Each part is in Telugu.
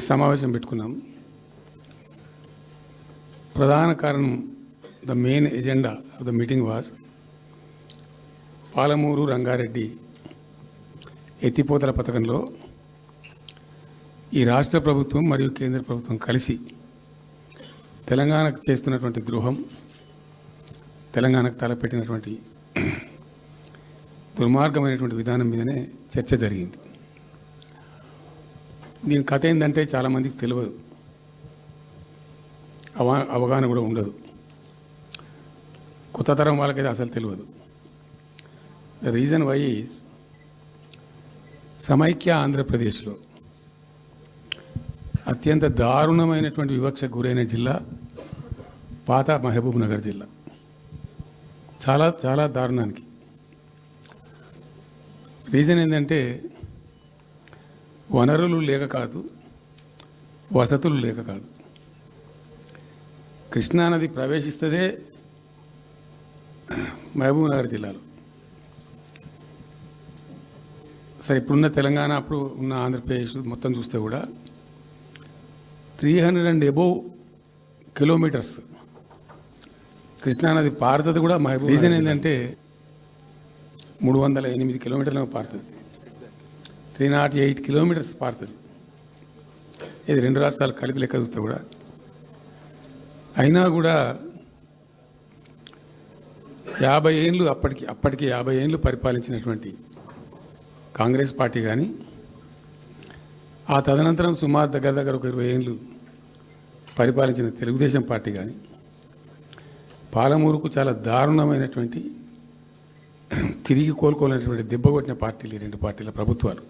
సమావేశం పెట్టుకున్నాం. ప్రధాన కారణం, the main agenda of the meeting was Palamuru Rangareddy ఎత్తిపోతల పథకంలో ఈ రాష్ట్ర ప్రభుత్వం మరియు కేంద్ర ప్రభుత్వం కలిసి తెలంగాణకు చేస్తున్నటువంటి ద్రోహం, తెలంగాణకు తలపెట్టినటువంటి దుర్మార్గమైనటువంటి విధానం మీదనే చర్చ జరిగింది. దీని కథ ఏంటంటే చాలామందికి తెలియదు, అవగాహన కూడా ఉండదు. కొత్త తరం వాళ్ళకైతే అసలు తెలియదు. ద రీజన్ వై ఈజ్ సమైక్య ఆంధ్రప్రదేశ్లో అత్యంత దారుణమైనటువంటి వివక్షకు గురైన జిల్లా పాత మహబూబ్ నగర్ జిల్లా. చాలా చాలా దారుణానికి. రీజన్ ఏంటంటే వనరులు లేక కాదు, వసతులు లేక కాదు. కృష్ణానది ప్రవేశిస్తదే మహబూబ్ నగర్ జిల్లాలో. సరే, ఇప్పుడున్న తెలంగాణ, అప్పుడు ఉన్న ఆంధ్రప్రదేశ్ మొత్తం చూస్తే కూడా 300 and above కిలోమీటర్స్ కృష్ణానది పారుతుంది కూడా మహబూబ్. రీజన్ ఏంటంటే 308 కిలోమీటర్లు పారుతుంది, 308 కిలోమీటర్స్ పారుతుంది. ఇది రెండు రాష్ట్రాలు కలిపి లెక్క చూస్తే కూడా. అయినా కూడా 50 ఏళ్ళు అప్పటికి 50 ఏళ్ళు పరిపాలించినటువంటి కాంగ్రెస్ పార్టీ కానీ, ఆ తదనంతరం సుమారు దగ్గర ఒక 20 ఏళ్ళు పరిపాలించిన తెలుగుదేశం పార్టీ కానీ, పాలమూరుకు చాలా దారుణమైనటువంటి తిరిగి కోలుకోలేనటువంటి దెబ్బ కొట్టిన పార్టీలు ఈ రెండు పార్టీల ప్రభుత్వాలు.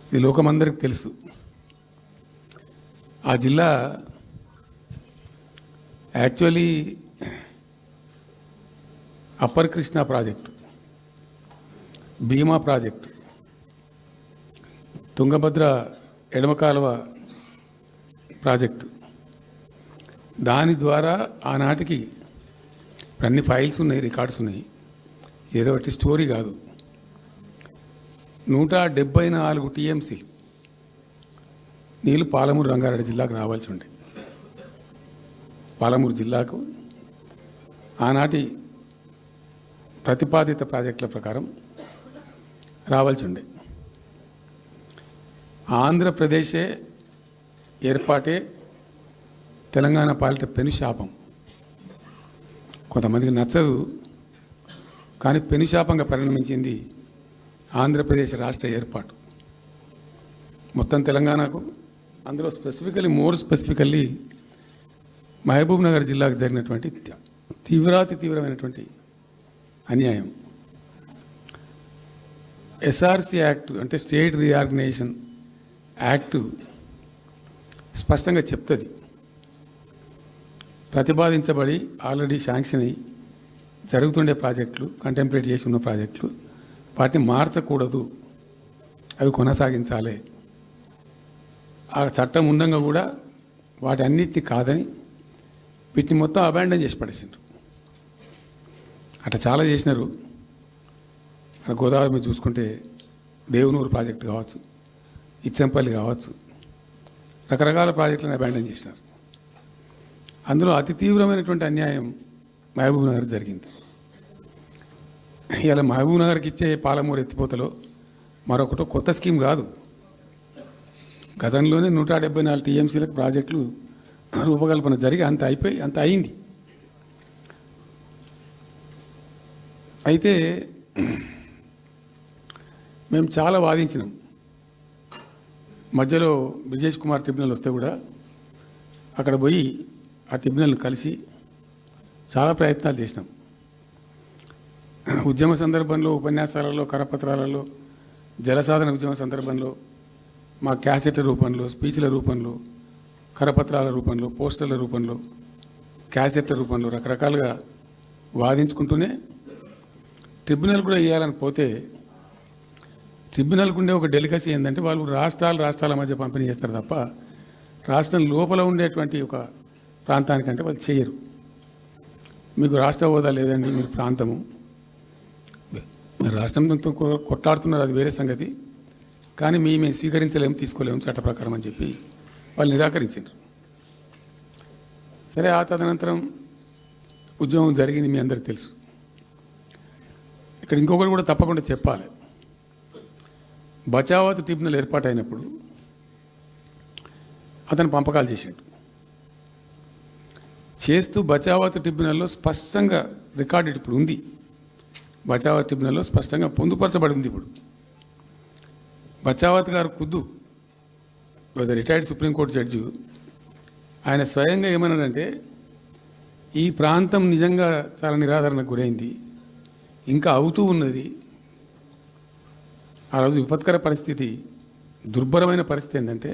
ఇది లోకమందరికి తెలుసు. ఆ జిల్లా యాక్చువల్లీ అప్పర్ కృష్ణా ప్రాజెక్టు, భీమా ప్రాజెక్టు, తుంగభద్ర ఎడమ కాలువ ప్రాజెక్టు, దాని ద్వారా ఆనాటికి అన్ని ఫైల్స్ ఉన్నాయి, రికార్డ్స్ ఉన్నాయి, ఏదో ఒకటి స్టోరీ కాదు. 174 టీఎంసీ నీళ్ళు పాలమూరు రంగారెడ్డి జిల్లాకు రావాల్సి ఉండే. పాలమూరు జిల్లాకు ఆనాటి ప్రతిపాదిత ప్రాజెక్టుల ప్రకారం రావాల్సి ఉండే. ఆంధ్రప్రదేశే ఏర్పాటే తెలంగాణ పాలిట పెనుశాపం. కొంతమందికి నచ్చదు, కానీ పెనుశాపంగా పరిణమించింది ఆంధ్రప్రదేశ్ రాష్ట్ర ఏర్పాటు. మొత్తం తెలంగాణకు, అందులో మోర్ స్పెసిఫికల్లీ మహబూబ్ నగర్ జిల్లాకు జరిగినటువంటి తీవ్రమైనటువంటి అన్యాయం. ఎస్ఆర్సి యాక్ట్ అంటే స్టేట్ రీఆర్గనైజేషన్ యాక్టు స్పష్టంగా చెప్తుంది, ప్రతిపాదించబడి ఆల్రెడీ శాంక్షన్ అయ్యి జరుగుతుండే ప్రాజెక్టులు, కంటెంప్లేట్ చేసి ఉన్న ప్రాజెక్టులు, వాటిని మార్చకూడదు, అవి కొనసాగించాలి. ఆ చట్టం ఉండగా కూడా వాటి అన్నిటినీ కాదని వీటిని మొత్తం అబాండన్ చేసి పడేసిండ్రు. అట్లా చాలా చేసినారు. అక్కడ గోదావరి మీద చూసుకుంటే దేవునూరు ప్రాజెక్టు కావచ్చు, ఇచ్చంపల్లి కావచ్చు, రకరకాల ప్రాజెక్టులను అబాండన్ చేసినారు. అందులో అతి తీవ్రమైనటువంటి అన్యాయం మహబూబ్ నగర్ జరిగింది. ఇలా మహబూబ్ నగర్కి ఇచ్చే పాలమూరు ఎత్తిపోతలో మరొకటి కొత్త స్కీమ్ కాదు. గతంలోనే 174 టీఎంసీలకు ప్రాజెక్టులు రూపకల్పన జరిగి అంత అయింది. అయితే మేము చాలా వాదించినాం. మధ్యలో బ్రిజేష్ కుమార్ ట్రిబ్యునల్ వస్తే కూడా అక్కడ పోయి ఆ ట్రిబ్యునల్ని కలిసి చాలా ప్రయత్నాలు చేసినాం. ఉద్యమ సందర్భంలో, ఉపన్యాసాలలో, కరపత్రాలలో, జలసాధన ఉద్యమ సందర్భంలో, మా క్యాసెట్ల రూపంలో, స్పీచ్ల రూపంలో, కరపత్రాల రూపంలో, పోస్టర్ల రూపంలో, క్యాసెట్ల రూపంలో రకరకాలుగా వాదించుకుంటూనే ట్రిబ్యునల్ కూడా వేయాలని పోతే, ట్రిబ్యునల్కు ఉండే ఒక డెలికసీ ఏంటంటే వాళ్ళు రాష్ట్రాల మధ్య పంపిణీ చేస్తారు తప్ప రాష్ట్రం లోపల ఉండేటువంటి ఒక ప్రాంతానికంటే వాళ్ళు చేయరు. మీకు రాష్ట్ర హోదా లేదండి, మీరు ప్రాంతము, మీరు రాష్ట్రంతో కొట్లాడుతున్నారు, అది వేరే సంగతి. కానీ మేము స్వీకరించలేము, తీసుకోలేము చట్ట ప్రకారం అని చెప్పి వాళ్ళు నిరాకరించారు. సరే, ఆ తదనంతరం ఉద్యమం జరిగింది, మీ అందరికీ తెలుసు. ఇక్కడ ఇంకొకటి కూడా తప్పకుండా చెప్పాలి. బచావత్ ట్రిబ్యునల్ ఏర్పాటైనప్పుడు అతను పంపకాలు చేస్తూ బచావత్ ట్రిబ్యునల్లో స్పష్టంగా రికార్డెడ్ ఇప్పుడు ఉంది. బచావత్ ట్రిబ్యునల్లో స్పష్టంగా పొందుపరచబడి ఉంది. ఇప్పుడు బచావత్ గారు ఖుద్దు రిటైర్డ్ సుప్రీంకోర్టు జడ్జి, ఆయన స్వయంగా ఏమన్నాడంటే, ఈ ప్రాంతం నిజంగా చాలా నిరాదరణకు గురైంది, ఇంకా అవుతూ ఉన్నది. ఆ రోజు విపత్కర పరిస్థితి, దుర్భరమైన పరిస్థితి ఏంటంటే,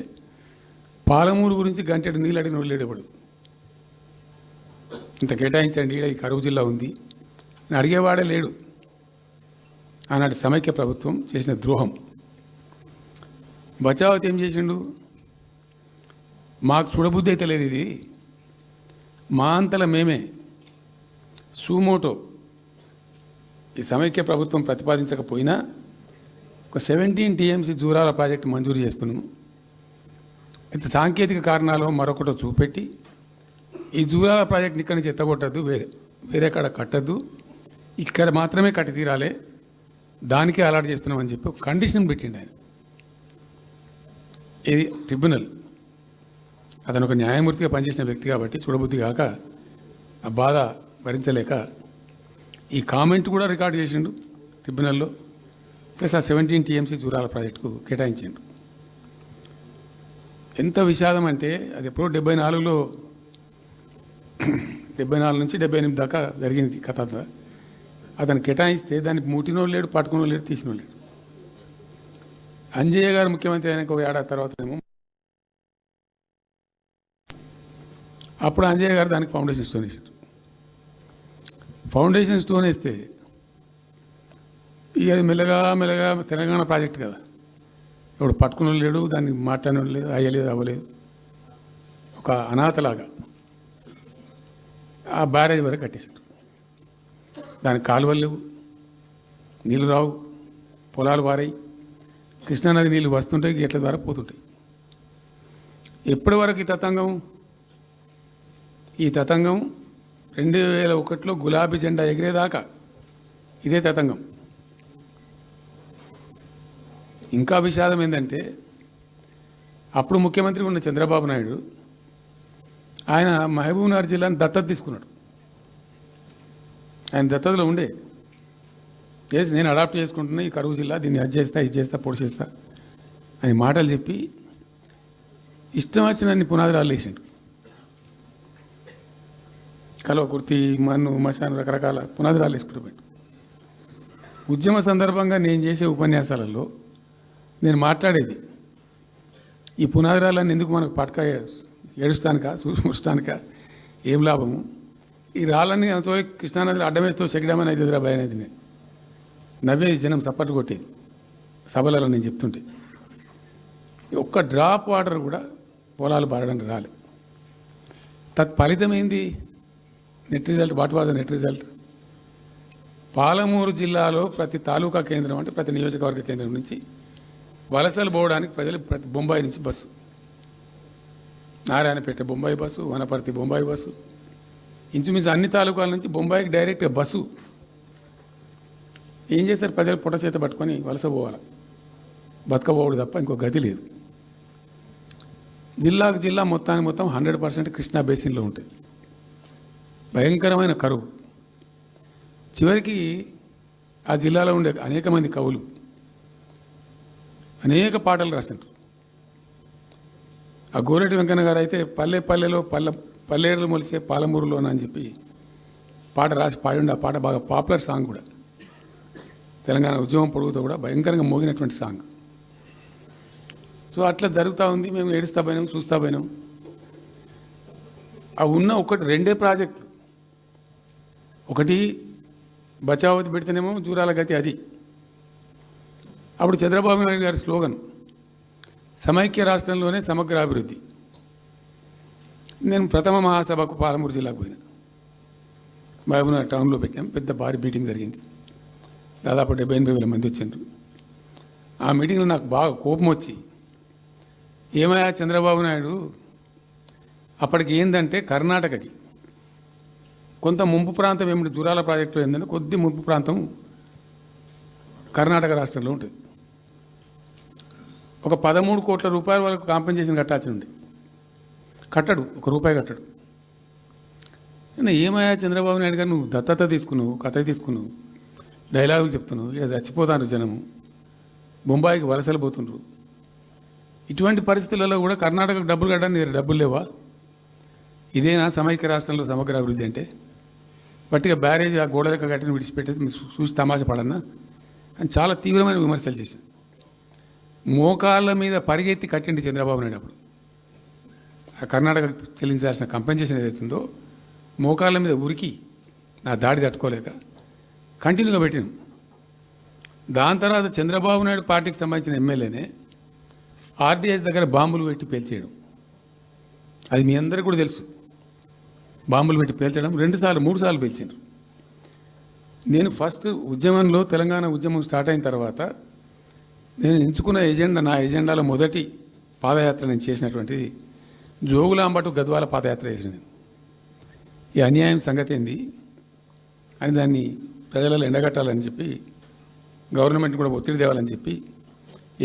పాలమూరు గురించి గంటెడు నీళ్ళు అడిగిన లేడేవాడు. ఇంత కేటాయించండి, ఈ కరువు జిల్లా ఉంది అని అడిగేవాడే లేడు. ఆనాటి సమైక్య ప్రభుత్వం చేసిన ద్రోహం. బచావత్ ఏం చేసిండు, మాకు చూడబుద్ధి అయితే లేదు, ఇది మా అంతల మేమే సూమోటో ఈ సమైక్య ప్రభుత్వం ప్రతిపాదించకపోయినా ఒక 17 TMC జూరాల ప్రాజెక్టు మంజూరు చేస్తున్నాము. అయితే సాంకేతిక కారణాలు మరొకటో చూపెట్టి ఈ జూరాల ప్రాజెక్టుని ఇక్కడి నుంచి ఎత్తగొట్టద్దు, వేరే కాడ కట్టద్దు, ఇక్కడ మాత్రమే కట్టి తీరాలి, దానికే అలాట్ చేస్తున్నామని చెప్పి ఒక కండిషన్ పెట్టిండు ఆయన. ఇది ట్రిబ్యునల్. అతను ఒక న్యాయమూర్తిగా పనిచేసిన వ్యక్తి కాబట్టి చూడబుద్ధి కాక, ఆ బాధ భరించలేక ఈ కామెంట్ కూడా రికార్డు చేసిండు ట్రిబ్యునల్లో. ప్లస్ ఆ 17 TMC జూరాల ప్రాజెక్టుకు కేటాయించిండు. ఎంత విషాదం అంటే, అది ఎప్పుడో 74లో 74 నుంచి 78 దాకా జరిగింది కథ. అతను కేటాయిస్తే దానికి ముట్టినోడు లేడు, పట్టుకునోడు లేడు, తీసినోడు లేడు. అంజయ్య గారు ముఖ్యమంత్రి అయినాక ఒక ఏడాది తర్వాత ఏమో అప్పుడు అంజయ్య గారు దానికి ఫౌండేషన్ స్టోన్ వేసారు. ఫౌండేషన్ స్టోన్ వేస్తే ఇక అది మెల్లగా తెలంగాణ ప్రాజెక్ట్ కదా, ఇప్పుడు పట్టుకుని లేడు, దాన్ని మాట్లాడినోడు లేదు, అయ్యలేదు, అవ్వలేదు, ఒక అనాథలాగా ఆ బ్యారేజ్ వరకు కట్టేశారు. దానికి కాలువలు లేవు, నీళ్ళు రావు, పొలాలు పారాయి, కృష్ణానది నీళ్ళు వస్తుంటాయి, గేట్ల ద్వారా పోతుంటాయి. ఎప్పటి వరకు ఈ తతంగం 2001లో గులాబీ జెండా ఎగిరేదాకా ఇదే తతంగం. ఇంకా విషాదం ఏంటంటే, అప్పుడు ముఖ్యమంత్రి ఉన్న చంద్రబాబు నాయుడు ఆయన మహబూబ్నగర్ జిల్లాను దత్తత తీసుకున్నాడు. ఆయన దత్తతలో ఉండే చేసి నేను అడాప్ట్ చేసుకుంటున్నా ఈ కరువు జిల్లా, దీన్ని అది చేస్తా, ఇది చేస్తా, పొడి చేస్తా అని మాటలు చెప్పి ఇష్టం వచ్చినన్ని పునాదురాలు వేసిండు. కలవకుర్తి, మన్ను, మశాన్, రకరకాల పునాదురాలు వేసుకుంటూ పెట్టు. ఉద్యమ సందర్భంగా నేను చేసే ఉపన్యాసాలలో నేను మాట్లాడేది, ఈ పునాదురాలన్నీ ఎందుకు మనకు పట్క ఏడుస్తానికా, చూస్తానికా, ఏం లాభము, ఈ రాళ్ళని కృష్ణానదిలో అడ్డమేస్తూ చెక్కడమని అయితే ఎదురా భయం అనేది నేను నవ్వేది, జనం సప్పట్లు కొట్టేది సభలలో నేను చెప్తుంటే. ఒక్క డ్రాప్ వాటర్ కూడా పొలాలు బారడానికి రాలేదు. తత్ఫలితం ఏంది? Net result. What was the net result? Palamuru జిల్లాలో ప్రతి తాలూకా కేంద్రం, అంటే ప్రతి నియోజకవర్గ కేంద్రం నుంచి వలసలు పోవడానికి ప్రజలు ప్రతి బొంబాయి నుంచి bus, Narayanpet Bombay bus, Wanaparthy Bombay bus, ఇంచుమించు అన్ని తాలూకాల నుంచి బొంబాయికి డైరెక్ట్గా బస్సు. ఏం చేస్తారు? ప్రజలు పొట్ట చేత పట్టుకొని వలస పోవాలి, బతకపోవడు తప్ప ఇంకో గతి లేదు. జిల్లాకు జిల్లా మొత్తానికి మొత్తం 100% కృష్ణా బేసిన్లో ఉంటుంది. భయంకరమైన కరువు. చివరికి ఆ జిల్లాలో ఉండే అనేక మంది కవులు అనేక పాటలు రాశారు. ఆ గోరెటి వెంకన్న గారు అయితే పల్లెలో పల్లెలు మొలిసే పాలమూరులోన అని చెప్పి పాట రాసి పాడిండు. ఆ పాట బాగా పాపులర్ సాంగ్ కూడా, తెలంగాణ ఉద్యమం పొడుగుతో కూడా భయంకరంగా మోగినటువంటి సాంగ్. సో అట్లా జరుగుతూ ఉంది. మేము ఏడుస్తా పోయినాం, చూస్తా పోయినాం. అవి ఉన్న రెండే ప్రాజెక్టులు. ఒకటి బచావతి పెడితేనేమో జూరాల గతి అది. అప్పుడు చంద్రబాబు నాయుడు గారి స్లోగన్ సమైక్య రాష్ట్రంలోనే సమగ్ర అభివృద్ధి. నేను ప్రథమ మహాసభకు పాలమూరు జిల్లాకు పోయినా, మహబూబ్నగర్ టౌన్లో పెట్టాం. పెద్ద భారీ మీటింగ్ జరిగింది. దాదాపు 70-80 వేల మంది వచ్చారు. ఆ మీటింగ్లో నాకు బాగా కోపం వచ్చి, ఏమయ్యా చంద్రబాబు నాయుడు, అప్పటికి ఏంటంటే కర్ణాటకకి కొంత ముంపు ప్రాంతం ఏమిటి జూరాల ప్రాజెక్టులో ఏంటంటే కొద్ది ముంపు ప్రాంతం కర్ణాటక రాష్ట్రంలో ఉంటుంది. ఒక 13 కోట్ల రూపాయల వరకు కాంపెన్సేషన్ కట్టాల్సి ఉంది. కట్టడు, ₹1 కట్టడు. ఏమయ్యా చంద్రబాబు నాయుడు గారు, నువ్వు దత్తత తీసుకున్నావు, కథ తీసుకున్నావు, డైలాగులు చెప్తున్నావు, ఇక్కడ చచ్చిపోతాను జనము, బొంబాయికి వలసలు పోతుండ్రు. ఇటువంటి పరిస్థితులలో కూడా కర్ణాటకకు డబ్బులు కట్టడానికి డబ్బులు లేవా? ఇదేనా సమైక్య రాష్ట్రంలో సమగ్ర అభివృద్ధి అంటే? బట్టిగా బ్యారేజ్ ఆ గోడలకు కట్టిన విడిచిపెట్టేది చూసి తమాషా పడన్నా అని చాలా తీవ్రమైన విమర్శలు చేశాను. మోకాళ్ళ మీద పరిగెత్తి కట్టిండి చంద్రబాబు నాయుడు. అప్పుడు ఆ కర్ణాటక చెల్లించాల్సిన కంపెన్సేషన్ ఏదైతుందో మోకాళ్ళ మీద ఉరికి నా దాడి తట్టుకోలేక కంటిన్యూగా పెట్టినాం. దాని తర్వాత చంద్రబాబు నాయుడు పార్టీకి సంబంధించిన ఎమ్మెల్యేనే ఆర్డీఎస్ దగ్గర బాంబులు పెట్టి పేల్చేయడం, అది మీ అందరికీ కూడా తెలుసు. బాంబులు పెట్టి పేల్చడం 2 సార్లు 3 సార్లు పేల్చారు. నేను ఫస్ట్ ఉద్యమంలో తెలంగాణ ఉద్యమం స్టార్ట్ అయిన తర్వాత నేను ఎంచుకున్న ఎజెండా, నా ఎజెండాలో మొదటి పాదయాత్ర నేను చేసినటువంటిది జోగులాంబ టు గద్వాల పాదయాత్ర చేసిన. ఈ అన్యాయం సంగతి ఏంది అని దాన్ని ప్రజలలో ఎండగట్టాలని చెప్పి, గవర్నమెంట్ కూడా ఒత్తిడి తేవాలని చెప్పి,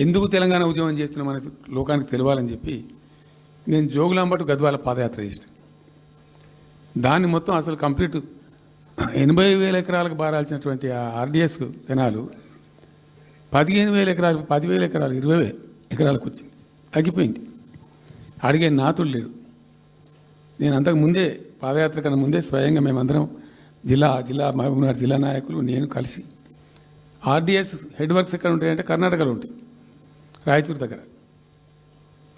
ఎందుకు తెలంగాణ ఉద్యమం చేస్తున్నామని లోకానికి తెలియాలని చెప్పి నేను జోగులాంబ టు గద్వాల పాదయాత్ర చేసిన. దాన్ని మొత్తం అసలు కంప్లీట్ 80,000 ఎకరాలకు బారాల్సినటువంటి ఆ ఆర్డీఎస్ కెనాలు 15,000 ఎకరాలు, 10,000 ఎకరాలు, 20,000 ఎకరాలకు వచ్చింది, తగ్గిపోయింది. అడిగే నాతుడు లేడు. నేను అంతకు ముందే పాదయాత్ర కన్నా ముందే స్వయంగా మేమందరం జిల్లా మహబూబ్నగర్ జిల్లా నాయకులు నేను కలిసి ఆర్డీఎస్ హెడ్ వర్క్స్ ఎక్కడ ఉంటాయంటే కర్ణాటకలో ఉంటాయి, రాయచూరు దగ్గర.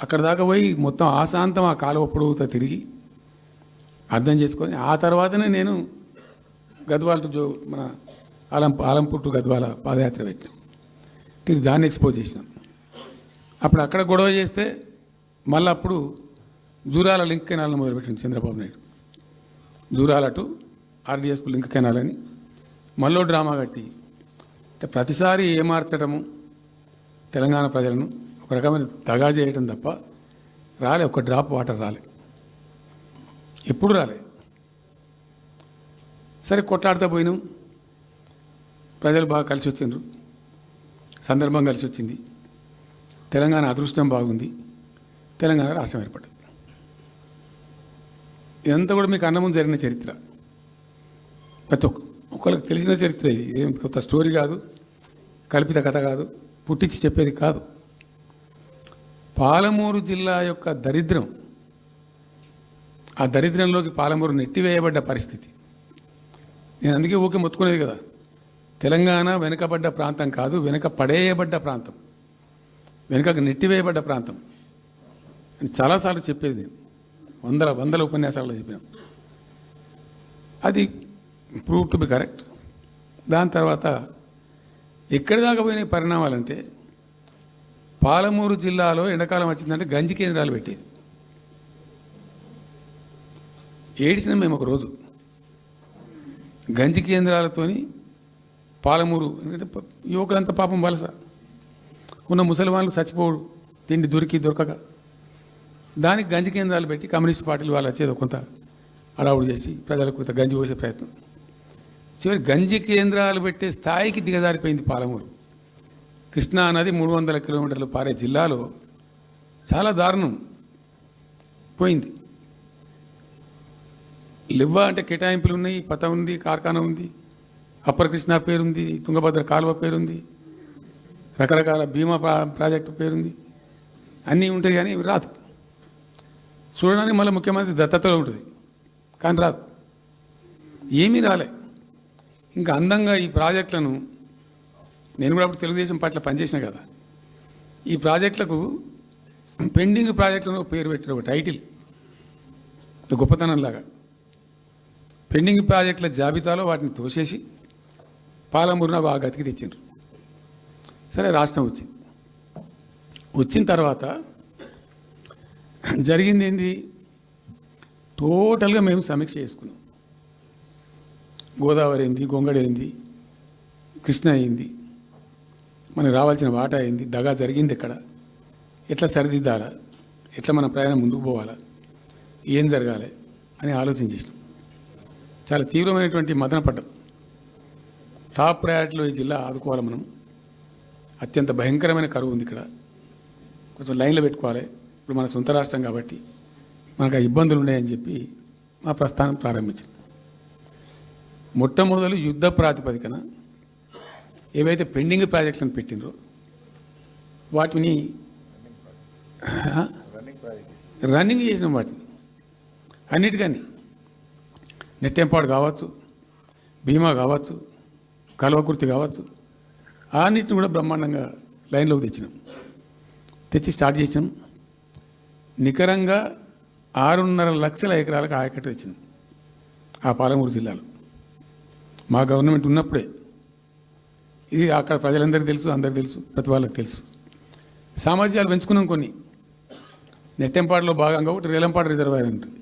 అక్కడ దాకా పోయి మొత్తం ఆశాంతం ఆ కాలువ పొడవుతో తిరిగి అర్థం చేసుకొని ఆ తర్వాతనే నేను గద్వాల టు మన ఆలంపూర్ టు గద్వాల పాదయాత్ర పెట్టాను. తిరిగి దాన్ని ఎక్స్పోజ్ చేసినాం. అప్పుడు అక్కడ గొడవ చేస్తే మళ్ళీ అప్పుడు జూరాల లింక్ కెనాల్ని మొదలుపెట్టింది చంద్రబాబు నాయుడు. జూరాల టు ఆర్డీఎస్కు లింక్ కెనాల్ అని మళ్ళీ డ్రామా కట్టి, అంటే ప్రతిసారి ఏమార్చడము తెలంగాణ ప్రజలను ఒక రకమైన దగా చేయటం తప్ప రాలే, ఒక డ్రాప్ వాటర్ రాలే, ఎప్పుడు రాలే. సరే కొట్లాడుతూ పోయినాం, ప్రజలు బాగా కలిసి వచ్చిండ్రు, సందర్భం కలిసి వచ్చింది, తెలంగాణ అదృష్టం బాగుంది, తెలంగాణ రాష్ట్రం ఏర్పడింది. ఇదంతా కూడా మీకు అన్న ముందు జరిగిన చరిత్ర, ప్రతి ఒక్కరికి తెలిసిన చరిత్ర. ఇది ఏం కొత్త స్టోరీ కాదు, కల్పిత కథ కాదు, పుట్టించి చెప్పేది కాదు. పాలమూరు జిల్లా యొక్క దరిద్రం, ఆ దరిద్రంలోకి పాలమూరు నెట్టివేయబడ్డ పరిస్థితి. నేను అందుకే ఊకే మొత్తుకునేది కదా, తెలంగాణ వెనుకబడ్డ ప్రాంతం కాదు, వెనుక పడేయబడ్డ ప్రాంతం, వెనుకకు నెట్టివేయబడ్డ ప్రాంతం అని చాలాసార్లు చెప్పేది. నేను వందల ఉపన్యాసాల్లో చెప్పినాం. అది ప్రూవ్ టు బి కరెక్ట్. దాని తర్వాత ఎక్కడి దాకా పోయిన పరిణామాలంటే, పాలమూరు జిల్లాలో ఎండాకాలం వచ్చిందంటే గంజి కేంద్రాలు పెట్టేది. ఏడిసినాం మేము ఒకరోజు. గంజి కేంద్రాలతోని పాలమూరు, ఎందుకంటే యువకులంతా పాపం వలస ఉన్న ముసలి వాళ్ళు చచ్చిపోడు, తిండి దొరకక, దానికి గంజి కేంద్రాలు పెట్టి కమ్యూనిస్ట్ పార్టీలు వాళ్ళు వచ్చేది కొంత అడావుడు చేసి ప్రజలకు కొంత గంజి పోసే ప్రయత్నం. చివరి గంజి కేంద్రాలు పెట్టే స్థాయికి దిగజారిపోయింది పాలమూరు. కృష్ణా నది 300 కిలోమీటర్లు పారే జిల్లాలో చాలా దారుణం పోయింది. లివ్వ అంటే కేటాయింపులు ఉన్నాయి, పత ఉంది, కార్ఖానా ఉంది, అప్పర్ కృష్ణా పేరుంది, తుంగభద్ర కాలువ పేరుంది, రకరకాల బీమా ప్రాజెక్టు పేరుంది, అన్నీ ఉంటాయి కానీ రాదు. చూడడానికి మళ్ళీ ముఖ్యమంత్రి దత్తతలో ఉంటుంది కానీ రాదు, ఏమీ రాలే. ఇంకా అందంగా ఈ ప్రాజెక్టులను, నేను కూడా అప్పుడు తెలుగుదేశం పార్టీలో పనిచేసిన కదా, ఈ ప్రాజెక్టులకు పెండింగ్ ప్రాజెక్టులను పేరు పెట్టిన ఒక టైటిల్ గొప్పతనంలాగా పెండింగ్ ప్రాజెక్టుల జాబితాలో వాటిని తోసేసి పాలమూరున ఆ గతికి తెచ్చిండ్రు. సరే రాష్ట్రం వచ్చింది. వచ్చిన తర్వాత జరిగింది ఏంది, టోటల్గా మేము సమీక్ష చేసుకున్నాం. గోదావరి ఏంది, గొంగడి ఏంది, కృష్ణ అయింది, మనకు రావాల్సిన వాటా అయింది, దగా జరిగింది ఎక్కడ, ఎట్లా సరిదిద్దాలా, ఎట్లా మన ప్రయాణం ముందుకు పోవాలా, ఏం జరగాలి అని ఆలోచన చేసినాం. చాలా తీవ్రమైనటువంటి మదన పడ్డం. టాప్ ప్రయారిటీలో ఈ జిల్లా ఆదుకోవాలి మనం. అత్యంత భయంకరమైన కరువు ఉంది ఇక్కడ, కొంచెం లైన్లో పెట్టుకోవాలి. ఇప్పుడు మన సొంత రాష్ట్రం కాబట్టి మనకు ఆ ఇబ్బందులు ఉన్నాయని చెప్పి మా ప్రస్థానం ప్రారంభించాం. మొట్టమొదలు యుద్ధ ప్రాతిపదికన ఏవైతే పెండింగ్ ప్రాజెక్టులను పెట్టినరో వాటిని రన్నింగ్ చేసినాం. వాటిని అన్నిటికీ నెట్టెంపాడు కావచ్చు, భీమా కావచ్చు, కల్వకుర్తి కావచ్చు, అన్నిటిని కూడా బ్రహ్మాండంగా లైన్లోకి తెచ్చి స్టార్ట్ చేసినాం. నికరంగా 6.5 లక్షల ఎకరాలకు ఆయకట్టు తెచ్చినాం ఆ పాలమూరు జిల్లాలో మా గవర్నమెంట్ ఉన్నప్పుడే. ఇది అక్కడ ప్రజలందరికీ తెలుసు, అందరికీ తెలుసు, ప్రతి వాళ్ళకి తెలుసు. సామర్థ్యాలు పెంచుకున్నాం కొన్ని. నెట్టెంపాడులో భాగంగా ఒకటి రేలంపాడు రిజర్వాయర్ ఉంటుంది.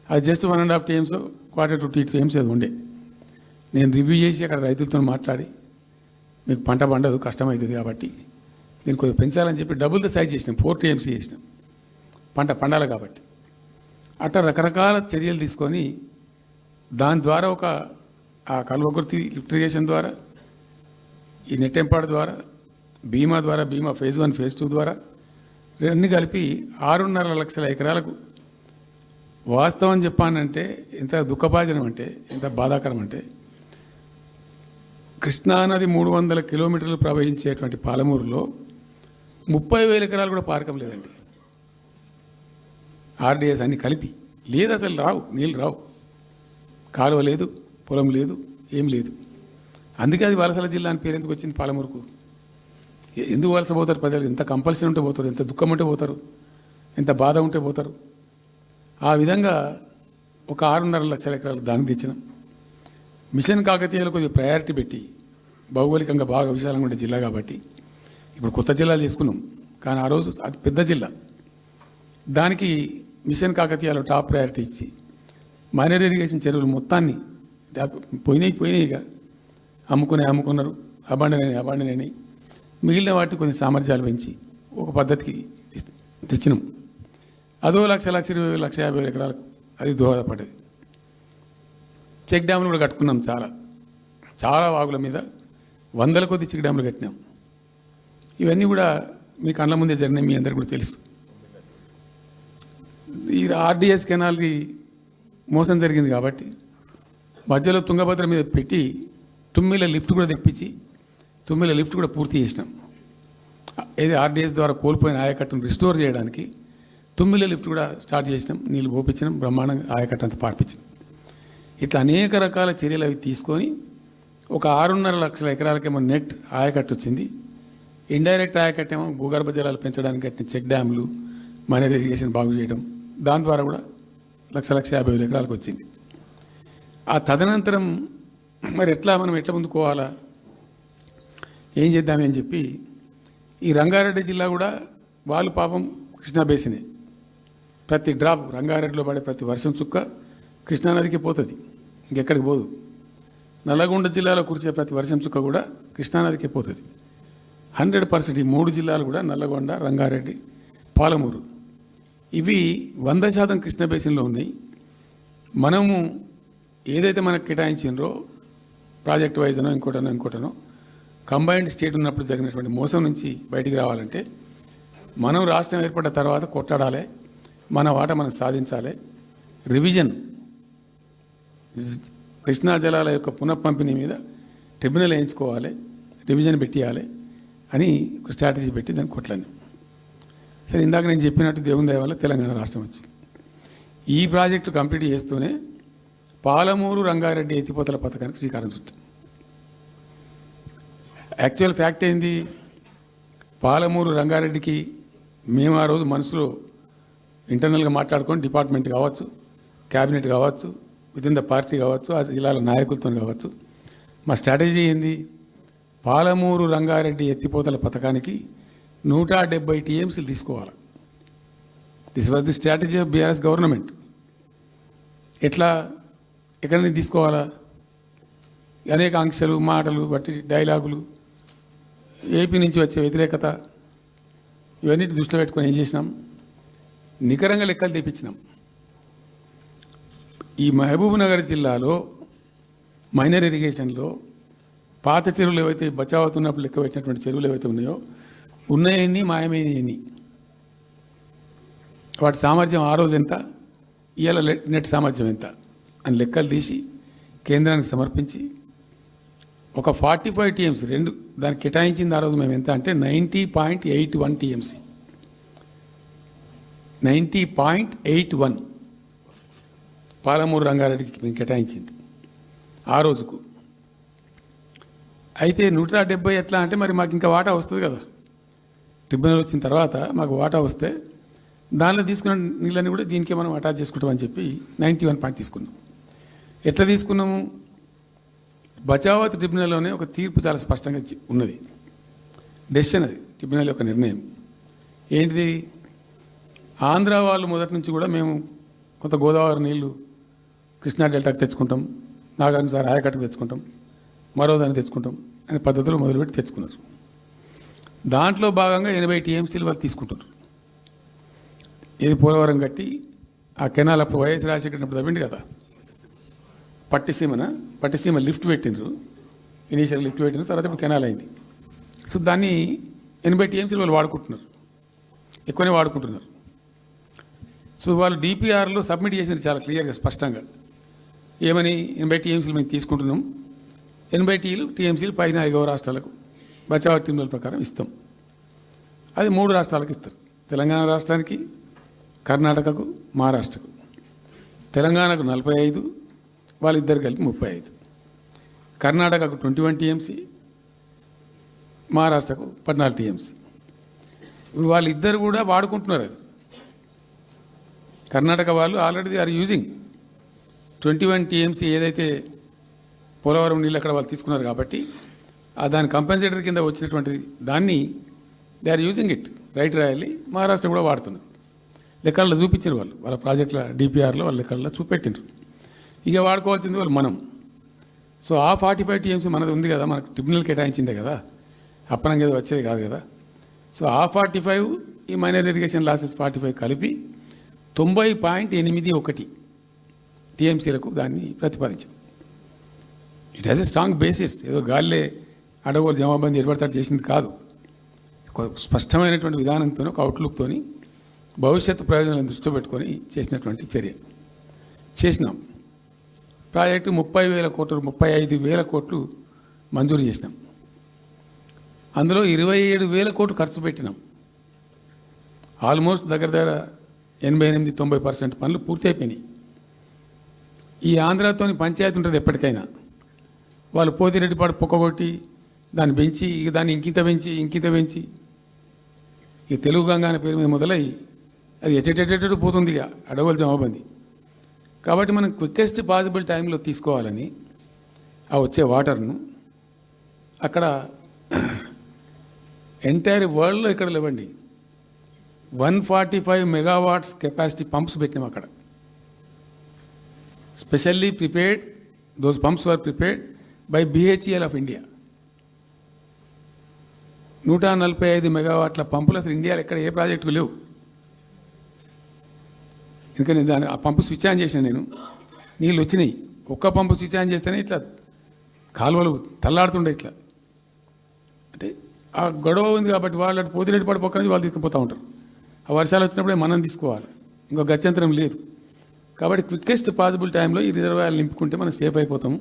అది జస్ట్ 1.5 TMs, 1/4 to 2 TMs అది ఉండే. నేను రివ్యూ చేసి అక్కడ రైతులతో మాట్లాడి మీకు పంట పండదు, కష్టమవుతుంది కాబట్టి దీన్ని కొద్దిగా పెంచాలని చెప్పి డబుల్ ద సైజ్ చేసినాం, 4 TMs చేసినాం పంట పండాలి కాబట్టి. అట్లా రకరకాల చర్యలు తీసుకొని దాని ద్వారా ఆ కల్వకుర్తి లిఫ్ట్ ఇరిగేషన్ ద్వారా, ఈ నెట్టెంపాడు ద్వారా, బీమా ద్వారా, బీమా phase 1 phase 2 ద్వారా అన్నీ కలిపి 6.5 లక్షల ఎకరాలకు. వాస్తవం చెప్పానంటే ఎంత దుఃఖభాజనం అంటే, ఎంత బాధాకరం అంటే, కృష్ణానది 300 కిలోమీటర్లు ప్రవహించేటువంటి పాలమూరులో 30,000 ఎకరాలు కూడా పారకం లేదండి. RDS అన్ని కలిపి లేదు, అసలు రావు, నీళ్ళు రావు, కాలువ లేదు, పొలం లేదు, ఏం లేదు. అందుకే అది వలసల జిల్లా అని పేరు ఎందుకు వచ్చింది పాలమూరుకు? ఎందుకు వలస పోతారు ప్రజలు? ఎంత కంపల్సరీ ఉంటే పోతారు, ఎంత దుఃఖం ఉంటే పోతారు, ఎంత బాధ ఉంటే పోతారు. ఆ విధంగా ఒక 6.5 లక్షల ఎకరాలు దానికి తెచ్చినాం. మిషన్ కాకతీయలో కొద్దిగా ప్రయారిటీ పెట్టి, భౌగోళికంగా బాగా విశాలంగా ఉండే జిల్లా కాబట్టి ఇప్పుడు కొత్త జిల్లాలు చేసుకున్నాం, కానీ ఆ రోజు అది పెద్ద జిల్లా. దానికి మిషన్ కాకతీయలో టాప్ ప్రయారిటీ ఇచ్చి మైనర్ ఇరిగేషన్ చెరువులు మొత్తాన్ని పోయినాయిగా అమ్ముకున్నారు, అబాండనైనాయి. మిగిలిన వాటికి కొన్ని సామర్థ్యాలు పెంచి ఒక పద్ధతికి తెచ్చినాం. అదో 1,20,000, 1,50,000 ఎకరాలకు అది దోహదపడేది. చెక్ డ్యాములు కూడా కట్టుకున్నాం. చాలా వాగుల మీద 100 కొద్ది చెక్ డ్యాములు కట్టినాం. ఇవన్నీ కూడా మీ కళ్ళ ముందే జరిగినాయి, మీ అందరికీ కూడా తెలుసు. ఈ RDS కెనాల్కి మోసం జరిగింది కాబట్టి మధ్యలో తుంగభద్ర మీద పెట్టి తుమ్మిల లిఫ్ట్ కూడా తెప్పించి తుమ్మిల లిఫ్ట్ కూడా పూర్తి చేసినాం. ఏది RDS ద్వారా కోల్పోయిన ఆయకట్టును రిస్టోర్ చేయడానికి తుమ్మిల లిఫ్ట్ కూడా స్టార్ట్ చేసినాం, నీళ్ళు పోపించినాం, బ్రహ్మాండంగా ఆయకట్టు అంతా పార్పించినాం. ఇట్లా అనేక రకాల చర్యలు అవి తీసుకొని ఒక 6.5 లక్షల ఎకరాలకేమో నెట్ ఆయకట్టు వచ్చింది. ఇండైరెక్ట్ ఆయకట్టేమో భూగర్భ జలాలు పెంచడానికి కట్టిన చెక్ డ్యాములు, మైనర్ ఇరిగేషన్ బాగు చేయడం, దాని ద్వారా కూడా 1,50,000 ఎకరాలకు వచ్చింది. ఆ తదనంతరం మరి మనం ఎట్లా ముందుకోవాలా, ఏం చేద్దామని చెప్పి ఈ రంగారెడ్డి జిల్లా కూడా వాళ్ళు పాపం కృష్ణా బేసినే, ప్రతి డ్రాప్ రంగారెడ్డిలో పడే ప్రతి వర్షం చుక్క కృష్ణానదికి పోతుంది, ఇంకెక్కడికి పోదు. నల్లగొండ జిల్లాలో కురిసే ప్రతి వర్షం చుక్క కూడా కృష్ణానదికి పోతుంది. 100% ఈ 3 జిల్లాలు కూడా నల్లగొండ, రంగారెడ్డి, పాలమూరు ఇవి 100% కృష్ణ బేసిన్లో ఉన్నాయి. మనము ఏదైతే మనకు కేటాయించినరో ప్రాజెక్ట్ వైజ్నో ఇంకోటనో కంబైన్డ్ స్టేట్ ఉన్నప్పుడు జరిగినటువంటి మోసం నుంచి బయటికి రావాలంటే మనం రాష్ట్రం ఏర్పడ్డ తర్వాత కొట్లాడాలి, మన వాటా మనం సాధించాలి. రివిజన్, కృష్ణా జలాల యొక్క పునఃపంపిణీ మీద ట్రిబ్యునల్ వేయించుకోవాలి, రివిజన్ పెట్టియాలి అని ఒక స్ట్రాటజీ పెట్టి దాన్ని కొట్లాను. సరే, ఇందాక నేను చెప్పినట్టు దేవుని దయ వల్ల తెలంగాణ రాష్ట్రం వచ్చింది. ఈ ప్రాజెక్టు కంప్లీట్ చేస్తూనే పాలమూరు రంగారెడ్డి ఎత్తిపోతల పథకానికి శ్రీకారం చుట్టాం. యాక్చువల్ ఫ్యాక్ట్ ఏంది, పాలమూరు రంగారెడ్డికి మేము ఆ రోజు మనసులో ఇంటర్నల్గా మాట్లాడుకొని డిపార్ట్మెంట్ కావచ్చు, క్యాబినెట్ కావచ్చు, వితిన్ ద పార్టీ కావచ్చు, ఆ జిల్లాల నాయకులతో కావచ్చు, మా స్ట్రాటజీ ఏంది, పాలమూరు రంగారెడ్డి ఎత్తిపోతల పథకానికి 170 TMs తీసుకోవాలి. This was the strategy of BRS government. ఎక్కడి నుంచి తీసుకోవాలా, అనేక ఆంక్షలు, మాటలు బట్టి, డైలాగులు, ఏపీ నుంచి వచ్చే వ్యతిరేకత ఇవన్నీ దృష్టిలో పెట్టుకొని ఏం చేసినాం, నికరంగా లెక్కలు తెప్పించినాం. ఈ మహబూబ్ నగర్ జిల్లాలో మైనర్ ఇరిగేషన్లో పాత చెరువులు ఏవైతే బచావ్ అవుతున్నప్పుడు లెక్క పెట్టినటువంటి చెరువులు ఏవైతే ఉన్నాయో ఉన్నాయన్నీ మాయమైనవి, వాటి సామర్థ్యం ఆ రోజు ఎంత, ఇవాళ నెట్ సామర్థ్యం ఎంత అని లెక్కలు తీసి కేంద్రానికి సమర్పించి ఒక 45 టీఎంసీ రెండు దానికి కేటాయించింది ఆ రోజు మేము ఎంత అంటే 90.81 టీఎంసీ, 90.81 పాలమూరు రంగారెడ్డికి మేము కేటాయించింది ఆ రోజుకు. అయితే 170 ఎట్లా అంటే మరి మాకు ఇంకా వాటా వస్తుంది కదా, ట్రిబ్యునల్ వచ్చిన తర్వాత మాకు వాటా వస్తే దానిలో తీసుకున్న నీళ్ళని కూడా దీనికే మనం అటాచ్ చేసుకుంటామని చెప్పి 91 పాయింట్ తీసుకున్నాం. ఎట్లా తీసుకున్నాము, బచావత్ ట్రిబ్యునల్లోనే ఒక తీర్పు చాలా స్పష్టంగా ఉన్నది, డెసిషన్ అది ట్రిబ్యునల్ యొక్క నిర్ణయం ఏంటిది, ఆంధ్ర వాళ్ళు మొదటి నుంచి కూడా మేము కొంత గోదావరి నీళ్లు కృష్ణా డెల్టాకు తెచ్చుకుంటాం, నాగార్జున ఆయకట్టుకు తెచ్చుకుంటాం, మరో దాన్ని తెచ్చుకుంటాం అనే పద్ధతులు మొదలుపెట్టి తెచ్చుకున్నారు. దాంట్లో భాగంగా 80 టీఎంసీలు వాళ్ళు తీసుకుంటున్నారు. ఇది పోలవరం కట్టి ఆ కెనాల్ అప్పుడు వైఎస్ రాజశేఖర్ తవ్విండి కదా, పట్టిసీమ లిఫ్ట్ పెట్టిండ్రు, ఇనీషియల్ లిఫ్ట్ పెట్టిండ్రు, తర్వాత ఇప్పుడు కెనాల్ అయింది. సో దాన్ని 80 టీఎంసీలు వాళ్ళు వాడుకుంటున్నారు, ఎక్కువనే వాడుకుంటున్నారు. సో వాళ్ళు డిపిఆర్లో సబ్మిట్ చేసినారు చాలా క్లియర్గా స్పష్టంగా, ఏమని 80 టీఎంసీలు మేము తీసుకుంటున్నాం, 80 టీఎంసీలు పైన 5 రాష్ట్రాలకు బచావ్ ట్రిబ్యునల్ ప్రకారం ఇస్తాం. అది 3 రాష్ట్రాలకు ఇస్తారు, తెలంగాణ రాష్ట్రానికి, కర్ణాటకకు, మహారాష్ట్రకు. తెలంగాణకు 45, వాళ్ళిద్దరు కలిపి 35, కర్ణాటకకు 21 టీఎంసీ, మహారాష్ట్రకు 14 టీఎంసీ. ఇప్పుడు వాళ్ళిద్దరు కూడా వాడుకుంటున్నారు. అది కర్ణాటక వాళ్ళు already they are using 21 TMC ఏదైతే పోలవరం నీళ్ళు అక్కడ వాళ్ళు తీసుకున్నారు కాబట్టి దాని కంపెన్సేటర్ కింద వచ్చినటువంటి దాన్ని they are using it, right రాయాలి. మహారాష్ట్ర కూడా వాడుతున్నారు, లెక్కల్లో చూపించారు వాళ్ళు, వాళ్ళ ప్రాజెక్టుల డిపిఆర్లో వాళ్ళ లెక్కల్లో చూపెట్టినారు. ఇక వాడుకోవాల్సింది వాళ్ళు మనం. సో ఆ 45 టీఎంసీ మనది ఉంది కదా, మనకు ట్రిబ్యునల్ కేటాయించిందే కదా, అప్పనంగా ఏదో వచ్చేది కాదు కదా. సో ఆ 45 ఈ మైనర్ ఇరిగేషన్ లాసెస్ 45 కలిపి 90.81 టీఎంసీలకు దాన్ని ప్రతిపాదించాం. It has a strong basis, ఏదో గాలిలే అడగోలు జమాబందీ ఏర్పడతాడు చేసింది కాదు, ఒక స్పష్టమైనటువంటి విధానంతో ఒక అవుట్లుక్తో భవిష్యత్తు ప్రయోజనాలను దృష్టిలో పెట్టుకొని చేసినటువంటి చర్య చేసినాం. ప్రాజెక్టు 30,000 కోట్లు 35,000 కోట్లు మంజూరు చేసినాం. అందులో 27,000 కోట్లు ఖర్చు పెట్టినాం. ఆల్మోస్ట్ దగ్గర 88-90% పనులు పూర్తి అయిపోయినాయి. ఈ ఆంధ్రాతోని పంచాయతీ ఉంటుంది ఎప్పటికైనా, వాళ్ళు పోతిరెడ్డిపాడు పొక్కగొట్టి దాన్ని పెంచి దాన్ని ఇంకింత పెంచి ఈ తెలుగు గంగా అనే పేరు మీద మొదలై అది ఎటెటెటెడు పోతుంది ఇక అడవుల జమాబంది. కాబట్టి మనం క్విక్కెస్ట్ పాసిబుల్ టైంలో తీసుకోవాలని ఆ వచ్చే వాటర్ను అక్కడ ఎంటైర్ వరల్డ్లో ఇక్కడ లేవండి 145 మెగావాట్స్ కెపాసిటీ పంప్స్ పెట్టినాం అక్కడ. Specially prepared, those pumps were prepared by BHEL of India. 145 మెగావాట్ల పంపులు అసలు ఇండియాలో ఎక్కడ ఏ ప్రాజెక్టుకు లేవు. ఎందుకని ఆ పంపు స్విచ్ ఆన్ చేసిన నేను, నీళ్ళు వచ్చినాయి. ఒక్క పంపు స్విచ్ ఆన్ చేస్తేనే ఇట్లా కాలువలు తల్లాడుతుండే ఇట్లా. అంటే ఆ గొడవ ఉంది కాబట్టి వాళ్ళు అటు పోతిరెడ్డి పడి పక్క నుంచి వాళ్ళు తీసుకుపోతూ ఉంటారు. ఆ వర్షాలు వచ్చినప్పుడే మనం తీసుకోవాలి, ఇంకో గత్యంతరం లేదు. కాబట్టి క్విక్కెస్ట్ పాసిబుల్ టైంలో ఈ రిజర్వాయర్లు నింపుకుంటే మనం సేఫ్ అయిపోతాము,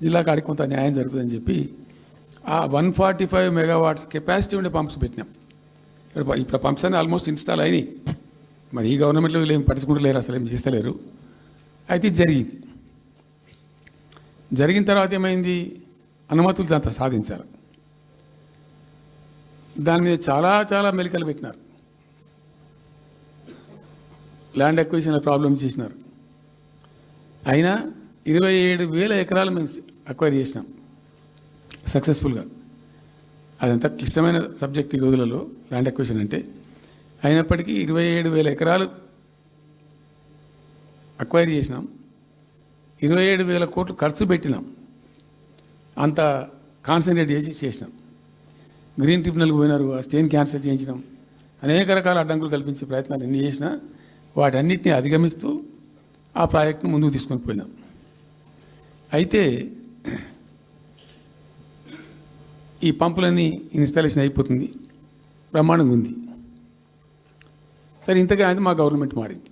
జిల్లా కాడికి కొంత న్యాయం జరుగుతుందని చెప్పి ఆ 145 మెగావాట్స్ కెపాసిటీ ఉండే పంప్స్ పెట్టినాం. ఇప్పుడు పంప్స్ అన్నీ ఆల్మోస్ట్ ఇన్స్టాల్ అయినాయి. మరి ఈ గవర్నమెంట్లో వీళ్ళు ఏం పట్టించుకుంటలేరు, అసలు ఏం చేస్తలేరు. అయితే జరిగింది. జరిగిన తర్వాత ఏమైంది, అనుమతులు అంత సాధించారు. దాని మీద చాలా చాలా మెలికలు పెట్టినారు, ల్యాండ్ అక్విజిషన్ ప్రాబ్లం చేసినారు. అయినా 27,000 ఎకరాలు మేము అక్వైర్ చేసినాం సక్సెస్ఫుల్గా. అదంతా క్లిష్టమైన సబ్జెక్ట్ ఈ రోజులలో ల్యాండ్ అక్విజిషన్ అంటే. అయినప్పటికీ 27,000 ఎకరాలు అక్వైర్ చేసినాం, 27,000 కోట్లు ఖర్చు పెట్టినాం, అంత కాన్సన్ట్రేట్ చేసినాం. గ్రీన్ ట్రిబ్యునల్కి పోయినారు, ఆ స్టేని క్యాన్సిల్ చేయించినాం. అనేక రకాల అడ్డంకులు కల్పించే ప్రయత్నాలు ఎన్ని చేసినా వాటన్నిటిని అధిగమిస్తూ ఆ ప్రాజెక్టును ముందుకు తీసుకొని పోయినాం. అయితే ఈ పంపులన్నీ ఇన్స్టాలేషన్ అయిపోతుంది, బ్రహ్మాండంగా ఉంది. సరే, ఇంతగా అయితే మా గవర్నమెంట్ మారింది.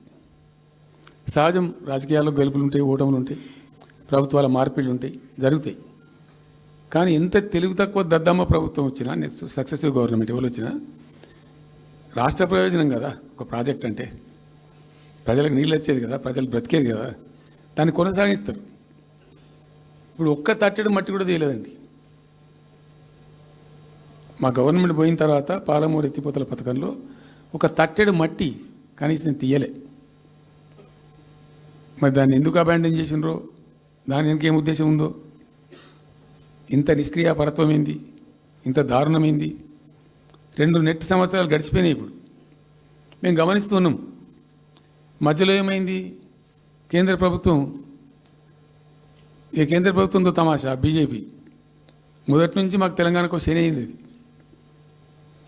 సహజం, రాజకీయాల్లో గెలుపులు ఉంటాయి, ఓటములు ఉంటాయి, ప్రభుత్వాల మార్పిళ్ళు ఉంటాయి, జరుగుతాయి. కానీ ఎంత తెలివి తక్కువ దద్దమ్మ ప్రభుత్వం వచ్చినా, నెక్స్ట్ సక్సెసివ్ గవర్నమెంట్ ఎవరు వచ్చినా రాష్ట్ర ప్రయోజనం కదా ఒక ప్రాజెక్ట్ అంటే. ప్రజలకు నీళ్ళు వచ్చేది కదా, ప్రజలు బ్రతికేది కదా, దాన్ని కొనసాగిస్తారు. ఇప్పుడు ఒక్క తట్టెడు మట్టి కూడా తీయలేదండి. మా గవర్నమెంట్ పోయిన తర్వాత పాలమూరు ఎత్తిపోతల పథకంలో ఒక తట్టెడు మట్టి కనీసం తీయలే. మరి దాన్ని ఎందుకు అబాండన్ చేసినరో, దాని వెనక ఏం ఉద్దేశం ఉందో, ఇంత నిష్క్రియాపరత్వం ఏంది, ఇంత దారుణమైంది. 2 నెట్ సంవత్సరాలు గడిచిపోయినాయి. ఇప్పుడు మేము గమనిస్తున్నాం. మధ్యలో ఏమైంది, కేంద్ర ప్రభుత్వంతో తమాషా. బీజేపీ మొదటి నుంచి మాకు తెలంగాణకు శని అయింది. అది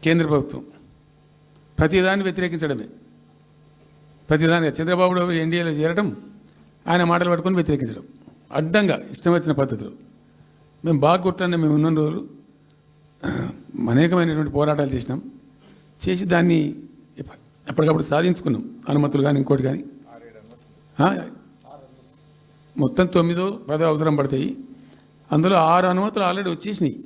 కేంద్ర ప్రభుత్వం ప్రతిదాన్ని వ్యతిరేకించడమే. ప్రతిదానిగా చంద్రబాబు ఎన్డీఏలో చేరడం, ఆయన మాటలు పట్టుకొని వ్యతిరేకించడం, అడ్డంగా ఇష్టం వచ్చిన పద్ధతులు. మేము బాగా కొట్టానే, మేము ఉన్న రోజులు అనేకమైనటువంటి పోరాటాలు చేసి దాన్ని ఎప్పటికప్పుడు సాధించుకున్నాం. అనుమతులు కానీ ఇంకోటి కానీ మొత్తం 9-10 అవసరం పడతాయి. అందులో 6 అనుమతులు ఆల్రెడీ వచ్చేసినాయి.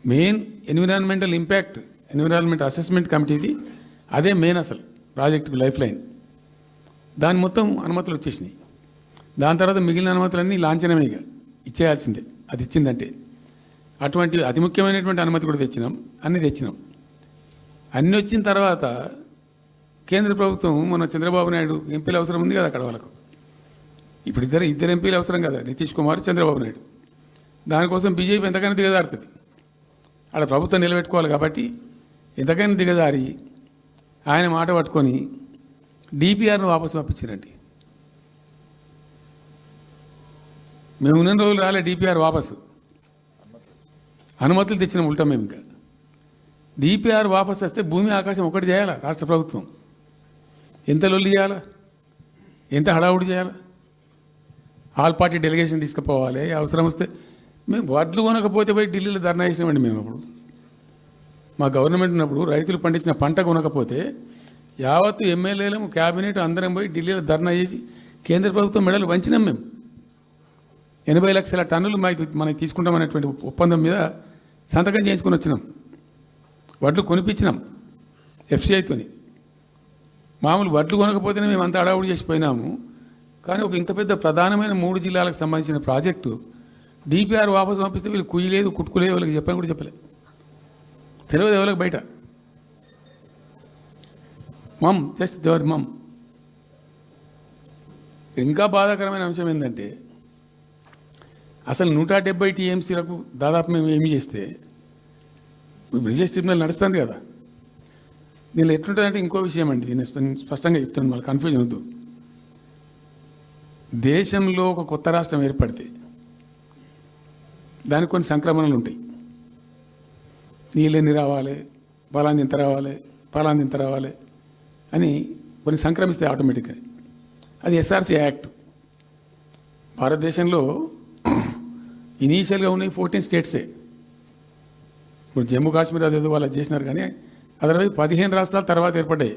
మెయిన్ ఎన్విరాన్మెంట్ అసెస్మెంట్ కమిటీది అదే మెయిన్ అసలు ప్రాజెక్టుకు లైఫ్ లైన్. దాని మొత్తం అనుమతులు వచ్చేసినాయి. దాని తర్వాత మిగిలిన అనుమతులన్నీ లాంఛనమేగా, ఇచ్చేయాల్సిందే. అది ఇచ్చిందంటే అటువంటి అతి ముఖ్యమైనటువంటి అనుమతి కూడా తెచ్చినాం. అన్నీ వచ్చిన తర్వాత కేంద్ర ప్రభుత్వం మొన్న చంద్రబాబు నాయుడు ఎంపీలు అవసరం ఉంది కదా అక్కడ వాళ్ళకు. ఇప్పుడు ఇద్దరు ఎంపీలు అవసరం కదా, నితీష్ కుమార్, చంద్రబాబు నాయుడు. దానికోసం బీజేపీ ఎంతకైనా దిగజారుతుంది. ఆడ ప్రభుత్వం నిలబెట్టుకోవాలి కాబట్టి ఎంతకైనా దిగజారి ఆయన మాట పట్టుకొని డిపిఆర్ను వాపసు పంపించారండి. మేము ఉన్న రోజులు రాలే డిపిఆర్ వాపసు, అనుమతులు తెచ్చిన ఉల్టా. మేము ఇంకా డిపిఆర్ వాపసు వస్తే భూమి ఆకాశం ఒకటి చేయాలా రాష్ట్ర ప్రభుత్వం? ఎంత లొల్లి చేయాలా, ఎంత హడావుడి చేయాలా? ఆల్ పార్టీ డెలిగేషన్ తీసుకుపోవాలి. అవసరం వస్తే మేము వడ్లు కొనకపోతే పోయి ఢిల్లీలో ధర్నా చేసామండి. మేము అప్పుడు మా గవర్నమెంట్ ఉన్నప్పుడు రైతులు పండించిన పంట కొనకపోతే యావత్తు ఎమ్మెల్యేలు, క్యాబినెట్ అందరం పోయి ఢిల్లీలో ధర్నా చేసి కేంద్ర ప్రభుత్వం మెడలు వంచినాం. మేము 80 లక్షల టన్నులు మనకి తీసుకుంటామనేటువంటి ఒప్పందం మీద సంతకం చేయించుకొని వచ్చినాం. వడ్లు కొనిపించినాం ఎఫ్సిఐతోని. మామూలు వడ్లు కొనకపోతేనే మేము అంత అడావుడి చేసిపోయినాము. కానీ ఒక ఇంత పెద్ద ప్రధానమైన 3 జిల్లాలకు సంబంధించిన ప్రాజెక్టు డిపిఆర్ వాపసు పంపిస్తే వీళ్ళు కుయ్యలేదు, కుట్టుకోలేదు, వాళ్ళకి చెప్పని కూడా చెప్పలేదు. తెలియదు ఎవరికి బయట. జస్ట్ దేవర్ మమ్. ఇంకా బాధాకరమైన అంశం ఏంటంటే, అసలు 170 టీఎంసీలకు దాదాపు మేము ఏమి చేస్తే బ్రిజెస్ ట్రిబ్యునల్ నడుస్తుంది కదా. దీనిలో ఎట్లుంటుందంటే ఇంకో విషయం అండి, దీన్ని స్పష్టంగా చెప్తున్నాను, వాళ్ళకి కన్ఫ్యూజన్ వద్దు. దేశంలో ఒక కొత్త రాష్ట్రం ఏర్పడితే దానికి కొన్ని సంక్రమణలు ఉంటాయి. నీళ్ళెన్ని రావాలి, పలాంది ఇంత రావాలి అని కొన్ని సంక్రమిస్తాయి ఆటోమేటిక్గా. అది ఎస్ఆర్సీ యాక్ట్. భారతదేశంలో ఇనీషియల్గా ఉన్నాయి 14 స్టేట్సే. ఇప్పుడు జమ్మూ కాశ్మీర్ అదేదో వాళ్ళు చేసినారు, కానీ అదర్వైజ్ 15 రాష్ట్రాల తర్వాత ఏర్పడ్డాయి.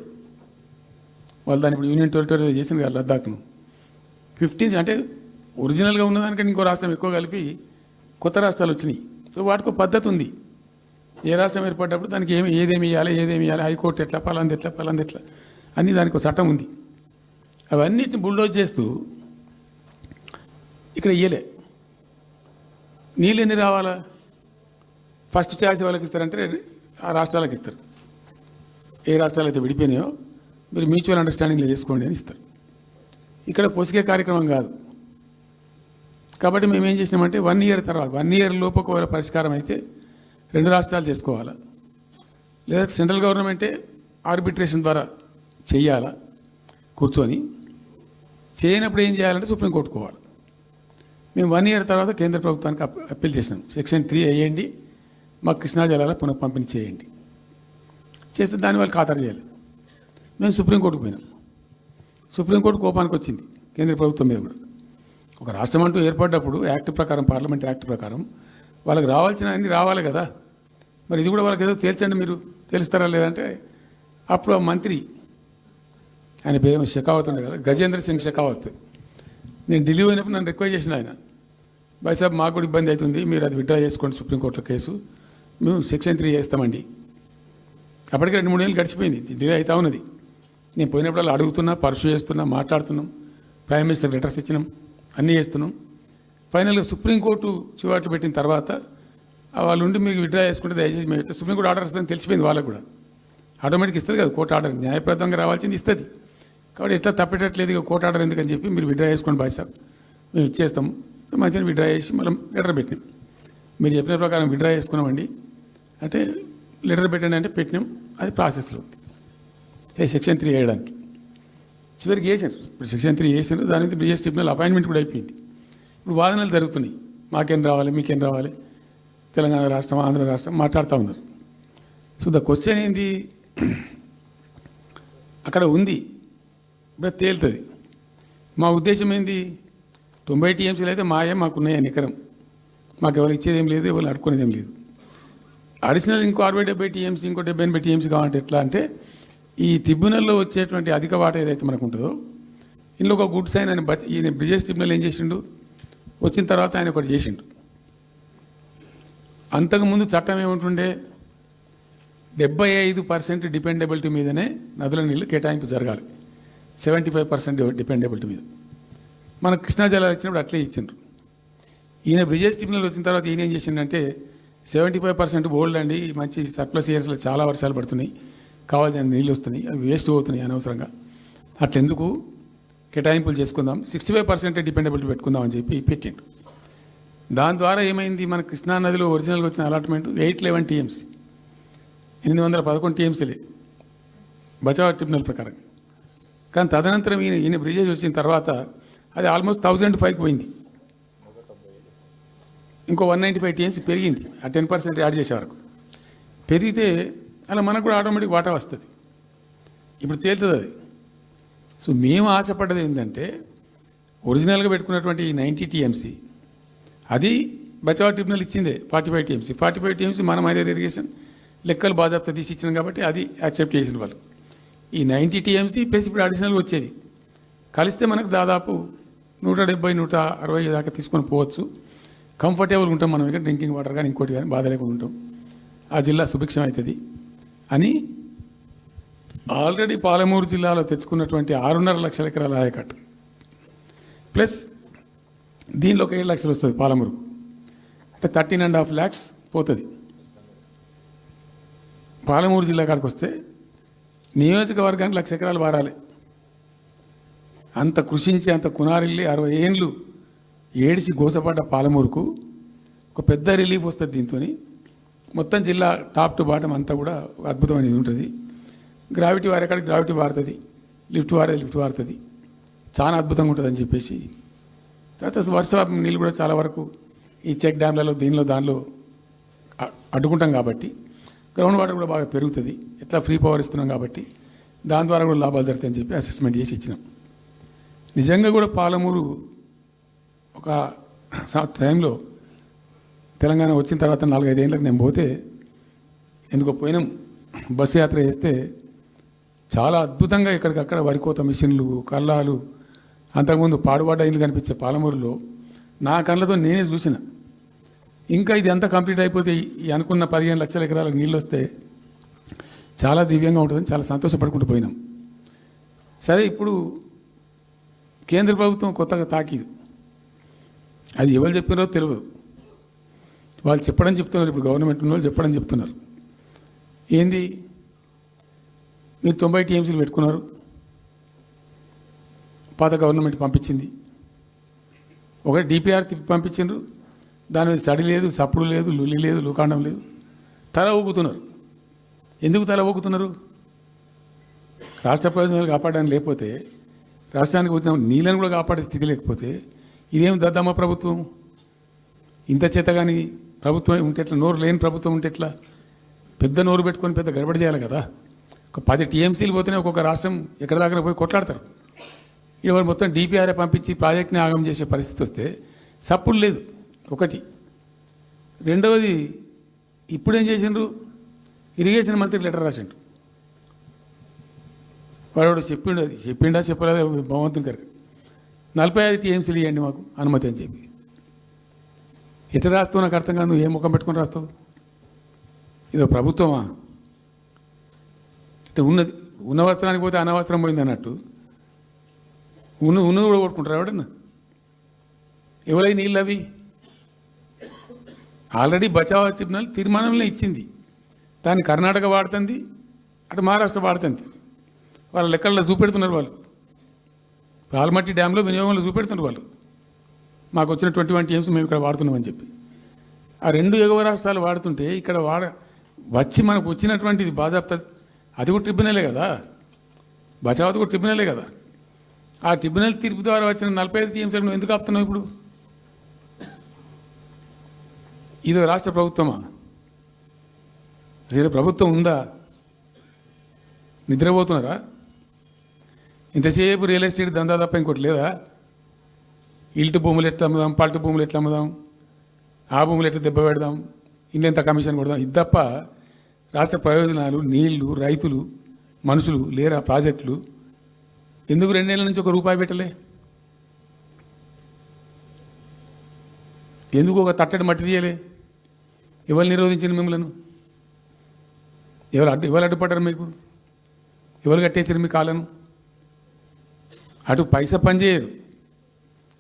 వాళ్ళు దాన్ని ఇప్పుడు యూనియన్ టెరిటరీ చేసింది కదా లద్దాఖ్ను. 15 అంటే ఒరిజినల్గా ఉన్నదానికంటే ఇంకో రాష్ట్రం ఎక్కువ కలిపి కొత్త రాష్ట్రాలు వచ్చినాయి. సో వాటికి ఒక పద్ధతి ఉంది. ఏ రాష్ట్రం ఏర్పడ్డప్పుడు దానికి ఏదేమి ఇవ్వాలి, హైకోర్టు ఎట్లా, పలాంది ఎట్లా అన్నీ దానికి ఒక చట్టం ఉంది. అవన్నిటిని బుల్డోజ్ చేస్తూ ఇక్కడ ఇయ్యలే. నీళ్ళు ఎన్ని రావాలా, ఫస్ట్ ఛాయిస్ వాళ్ళకి ఇస్తారంటే ఆ రాష్ట్రాలకు ఇస్తారు. ఏ రాష్ట్రాలు అయితే విడిపోయినాయో మీరు మ్యూచువల్ అండర్స్టాండింగ్లో చేసుకోండి అని ఇస్తారు. ఇక్కడ పొసిగే కార్యక్రమం కాదు. కాబట్టి మేము ఏం చేసినామంటే 1 ఇయర్ తర్వాత, 1 ఇయర్ లోపు ఒకవేళ పరిష్కారం అయితే 2 రాష్ట్రాలు చేసుకోవాలా, లేదా సెంట్రల్ గవర్నమెంటే ఆర్బిట్రేషన్ ద్వారా చెయ్యాలా కూర్చొని. చేయనప్పుడు ఏం చేయాలంటే సుప్రీంకోర్టు కోవాలి. మేము 1 ఇయర్ తర్వాత కేంద్ర ప్రభుత్వానికి అప్పీల్ చేసినాం. సెక్షన్ 3 వేయండి, మాకు కృష్ణా జలాల పునఃపంపిణీ చేయండి. చేస్తే దాన్ని వాళ్ళు ఖాతరు చేయాలి. మేము సుప్రీంకోర్టుకు పోయినాం. సుప్రీంకోర్టు కోపానికి వచ్చింది కేంద్ర ప్రభుత్వం మీద కూడా. ఒక రాష్ట్రం అంటూ ఏర్పడ్డప్పుడు యాక్ట్ ప్రకారం, పార్లమెంట్ యాక్ట్ ప్రకారం వాళ్ళకి రావాల్సిన అన్నీ రావాలి కదా. మరి ఇది కూడా వాళ్ళకి ఏదో తేల్చండి, మీరు తెలుస్తారా లేదంటే అప్పుడు ఆ మంత్రి, ఆయన పేరు షెకావత్ ఉండే కదా, గజేంద్ర సింగ్ షెకావత్, నేను ఢిల్లీ పోయినప్పుడు నన్ను రిక్వెస్ట్ చేసిన ఆయన, భాయ్ సాబ్ మాకు కూడా ఇబ్బంది అవుతుంది, మీరు అది విత్డ్రా చేసుకోండి సుప్రీంకోర్టులో కేసు, మేము సెక్షన్ 3 చేస్తామండి. అప్పటికే 2-3 ఏళ్ళు గడిచిపోయింది, డిలే అవుతా ఉన్నది. నేను పోయినప్పుడు అడుగుతున్నా, పర్సూ చేస్తున్నా, మాట్లాడుతున్నాం, ప్రైమ్ మినిస్టర్ లెటర్స్ ఇచ్చినాం, అన్నీ చేస్తున్నాం. ఫైనల్గా సుప్రీంకోర్టు చివాట్లు పెట్టిన తర్వాత వాళ్ళు ఉండి మీకు విత్డ్రా చేసుకుంటే దయచేసి మేము సుప్రీంకోర్టు ఆర్డర్ ఇస్తుందని తెలిసిపోయింది వాళ్ళకు కూడా. ఆటోమేటిక్ ఇస్తుంది కదా కోర్టు ఆర్డర్, న్యాయప్రదంగా రావాల్సింది ఇస్తుంది. కాబట్టి ఎట్లా తప్పేటట్లేదు ఇక కోర్టు ఆర్డర్ ఎందుకని చెప్పి మీరు విత్డ్రా చేసుకోండి భాయ్ సాబ్, మేము ఇచ్చేస్తాం. మంచిగా విత్డ్రా చేసి మళ్ళీ లెటర్ పెట్టినాం. మీరు చెప్పిన ప్రకారం విత్డ్రా చేసుకున్నామండి అంటే లెటర్ పెట్టండి అంటే పెట్టినాం. అది ప్రాసెస్లో ఉంది సెక్షన్ 3 వేయడానికి. చివరికి వేసారు. ఇప్పుడు సెక్షన్ 3 వేసారు. దాని మీద బ్రిజేష్ ట్రిబ్యునల్ అపాయింట్మెంట్ కూడా అయిపోయింది. ఇప్పుడు వాదనలు జరుగుతున్నాయి, మాకేం రావాలి, మీకేం రావాలి, తెలంగాణ రాష్ట్రం, ఆంధ్ర రాష్ట్రం మాట్లాడుతూ ఉన్నారు. సో ద క్వశ్చన్ ఏంది, అక్కడ ఉంది, ఇప్పుడు తేలుతుంది. మా ఉద్దేశం ఏంది, 90 టీఎంసీలు అయితే మాకున్నాయి నికరం, మాకు ఎవరు ఇచ్చేది ఏం లేదు, ఎవరు అడుక్కునేది ఏం లేదు. అడిషనల్ ఇంకో 60-70 టీఎంసీ, ఇంకో 70-80 టీఎంసీ కావాలంటే ఎట్లా అంటే, ఈ ట్రిబ్యునల్లో వచ్చేటువంటి అధిక వాటా ఏదైతే మనకు ఉంటుందో, ఇందులో ఒక గుడ్ సైన్ అని ఈయన బ్రిజేష్ ట్రిబ్యునల్ ఏం చేసిండు, వచ్చిన తర్వాత ఆయన ఒకటి చేసిండు. అంతకుముందు చట్టం ఏముంటుండే, 75% డిపెండబిలిటీ మీదనే నదుల నీళ్ళు కేటాయింపు జరగాలి, 75% డిపెండబిలిటీ మీద. మన కృష్ణా జలాలు వచ్చినప్పుడు అట్లే ఇచ్చిండ్రు. ఈయన బ్రిజేష్ ట్రిబ్యునల్ వచ్చిన తర్వాత ఈయన ఏం చేసిండంటే 75% బోల్డ్ అండి, మంచి సర్ప్లస్ ఇయర్స్లో చాలా వర్షాలు పడుతున్నాయి, కావాల్సిన నీళ్ళు వస్తున్నాయి, అవి వేస్ట్ అవుతున్నాయి అనవసరంగా, అట్లెందుకు కేటాయింపులు చేసుకుందాం, 65% డిపెండబిలిటీ పెట్టుకుందాం అని చెప్పి పెట్టిండు. దాని ద్వారా ఏమైంది, మన కృష్ణా నదిలో ఒరిజినల్గా వచ్చిన అలాట్మెంట్ 811 టీఎంసీ, 811 టీఎంసీలే బచావ్ ట్రిబ్యునల్ ప్రకారం. కానీ తదనంతరం ఈయన బ్రిజేష్ వచ్చిన తర్వాత అది ఆల్మోస్ట్ 1005కి పోయింది. ఇంకో 195 టీఎంసీ పెరిగింది, ఆ 10% యాడ్ చేసే వరకు పెరిగితే అలా మనకు కూడా ఆటోమేటిక్ వాటా వస్తుంది. ఇప్పుడు తేలుతుంది అది. సో మేము ఆశపడ్డది ఏంటంటే, ఒరిజినల్గా పెట్టుకున్నటువంటి ఈ 90 టీఎంసీ అది బచావ్ ట్రిబ్యునల్ ఇచ్చిందే 45 టీఎంసీ. 45 టీఎంసీ మన మైనర్ ఇరిగేషన్ లెక్కలు బాజాప్తా తీసి ఇచ్చినాం కాబట్టి అది యాక్సెప్ట్ చేసిన వాళ్ళు. ఈ 90 టీఎంసీ ప్లస్ ఇప్పుడు అడిషనల్గా వచ్చేది కలిస్తే మనకు దాదాపు 170-160 దాకా తీసుకొని పోవచ్చు. కంఫర్టబుల్గా ఉంటాం మనం, ఇక్కడ డ్రింకింగ్ వాటర్ కానీ ఇంకోటి కానీ బాధ లేకుండా ఉంటాం, ఆ జిల్లా సుభిక్షం అవుతుంది అని ఆల్రెడీ పాలమూరు జిల్లాలో తెచ్చుకున్నటువంటి 6.5 లక్షల ఎకరాల ఆయకట్టు ప్లస్ దీనిలో ఒక 7 లక్షలు వస్తుంది పాలమూరు, అంటే 13.5 lakhs పోతుంది. పాలమూరు జిల్లా కాడికి వస్తే నియోజకవర్గానికి 1,00,000 ఎకరాలు వారాలి. అంత కృషించి అంత కునారిల్లి 60 ఏండ్లు ఏడిసి గోసపడ్డ పాలమూరుకు ఒక పెద్ద రిలీఫ్ వస్తుంది. దీంతో మొత్తం జిల్లా టాప్ టు బాటం అంతా కూడా ఒక అద్భుతమైనది ఉంటుంది. గ్రావిటీ వారేకాడికి గ్రావిటీ వారుతుంది, లిఫ్ట్ వారుతుంది, చాలా అద్భుతంగా ఉంటుంది అని చెప్పేసి. తర్వాత వర్ష నీళ్ళు కూడా చాలా వరకు ఈ చెక్ డ్యామ్లలో దానిలో అడ్డుకుంటాం కాబట్టి గ్రౌండ్ వాటర్ కూడా బాగా పెరుగుతుంది. ఎట్లా ఫ్రీ పవర్ ఇస్తున్నాం కాబట్టి దాని ద్వారా కూడా లాభాలు జరుగుతాయని చెప్పి అసెస్మెంట్ చేసి ఇచ్చినాం. నిజంగా కూడా పాలమూరు ఒక టైంలో తెలంగాణ వచ్చిన తర్వాత 4-5 ఏళ్ళకి నేను పోతే, ఎందుకో పోయినాం, బస్సు యాత్ర చేస్తే చాలా అద్భుతంగా ఎక్కడికక్కడ వరికోత మిషన్లు, కల్లాలు, అంతకుముందు పాడుబడ్డ ఇల్లు కనిపించే పాలమూరులో నా కళ్ళతో నేనే చూసిన. ఇంకా ఇది అంతా కంప్లీట్ అయిపోతే ఈ అనుకున్న 15 లక్షల ఎకరాలకు నీళ్ళు వస్తే చాలా దివ్యంగా ఉంటుందని చాలా సంతోషపడుకుంటూ పోయినాం. సరే, ఇప్పుడు కేంద్ర ప్రభుత్వం కొత్తగా తాకీదు, అది ఎవరు చెప్పినారో తెలియదు, వాళ్ళు చెప్తున్నారు. ఇప్పుడు గవర్నమెంట్ ఉన్న వాళ్ళు చెప్తున్నారు. ఏంది, మీరు 90 టీఎంసీలు పెట్టుకున్నారు, పాత గవర్నమెంట్ పంపించింది, ఒకటి డిపిఆర్ తిప్పి పంపించిండ్రు, దాని మీద సడి లేదు, సప్పుడు లేదు, లులి లేదు, లూకాండం లేదు, తల ఊగుతున్నారు. ఎందుకు తల ఊగుతున్నారు? రాష్ట్ర ప్రయోజనాలు కాపాడడానికి లేకపోతే, రాష్ట్రానికి వచ్చిన నీళ్ళని కూడా కాపాడే స్థితి లేకపోతే ఇదేం దద్దమ్మ ప్రభుత్వం? ఇంత చేత కానీ ప్రభుత్వం ఉంటే ఎట్లా, నోరు లేని ప్రభుత్వం ఉంటే ఎట్లా? పెద్ద నోరు పెట్టుకొని పెద్ద గడబడి చేయాలి కదా. ఒక 10 టీఎంసీలు పోతేనే ఒక్కొక్క రాష్ట్రం ఎక్కడి దాకా పోయి కొట్లాడతారు. ఇవాళ మొత్తం డిపిఆర్ఏ పంపించి ప్రాజెక్ట్ని ఆగం చేసే పరిస్థితి వస్తే సప్పుడు లేదు ఒకటి. రెండవది, ఇప్పుడేం చేసిండ్రు, ఇరిగేషన్ మంత్రి లెటర్ రాసిండు. వాడు చెప్పిండా చెప్పలేదా భగవంతుని గారికి, 45 టీఎంసీలు ఇవ్వండి మాకు అనుమతి అని చెప్పి. ఎట్లా రాస్తావు నాకు అర్థం కాదు. ఏ ముఖం పెట్టుకొని రాస్తావు? ఇదో ప్రభుత్వమా? అంటే ఉన్న వస్త్రానికి పోతే అనవసరం పోయింది అన్నట్టు ఉన్నది కూడా కొట్టుకుంటారు ఎవడన్నా. ఎవరై నీళ్ళు అవి ఆల్రెడీ బచావ్ ట్రిబ్యునల్ తీర్మానంలో ఇచ్చింది. దాన్ని కర్ణాటక వాడుతుంది, అటు మహారాష్ట్ర వాడుతుంది. వాళ్ళ లెక్కల్లో చూపెడుతున్నారు వాళ్ళు. రాల్మట్టి డ్యాంలో వినియోగంలో చూపెడుతున్నారు వాళ్ళు. మాకు వచ్చిన 21 టీఎంసీ మేము ఇక్కడ వాడుతున్నామని చెప్పి. ఆ 2 ఎగువ రాష్ట్రాలు వాడుతుంటే ఇక్కడ వచ్చి మనకు వచ్చినటువంటిది బాజాప్తా, అది కూడా ట్రిబ్యునలే కదా. బచావత్ కూడా ట్రిబ్యునలే కదా. ఆ ట్రిబ్యునల్ తీర్పు ద్వారా వచ్చిన 45 టీఎంసీలు నువ్వు ఎందుకు ఆపుతున్నావు ఇప్పుడు? ఇదో రాష్ట్ర ప్రభుత్వమా? అసలు ప్రభుత్వం ఉందా? నిద్రపోతున్నారా? ఇంతసేపు రియల్ ఎస్టేట్ దందా తప్ప ఇంకోటి లేదా? ఇల్టు భూములు ఎట్లా అమ్ముదాం, పల్టు భూములు ఎట్లా అమ్ముదాం, ఆ భూములు ఎట్లా దెబ్బ పెడదాం, ఇంకెంత కమిషన్ కొడదాం, ఇది తప్ప రాష్ట్ర ప్రయోజనాలు, నీళ్లు, రైతులు, మనుషులు లేరా? ప్రాజెక్టులు ఎందుకు 2 నెలల నుంచి ₹1 పెట్టలే? ఎందుకు ఒక తట్టడి మట్టి తీయలే? ఎవరు నిరోధించిన మిమ్మల్ని? ఎవరు అడ్డుపడ్డారు మీకు? ఎవరు కట్టేసారు మీ కాళ్ళను? అటు పైసా పనిచేయరు,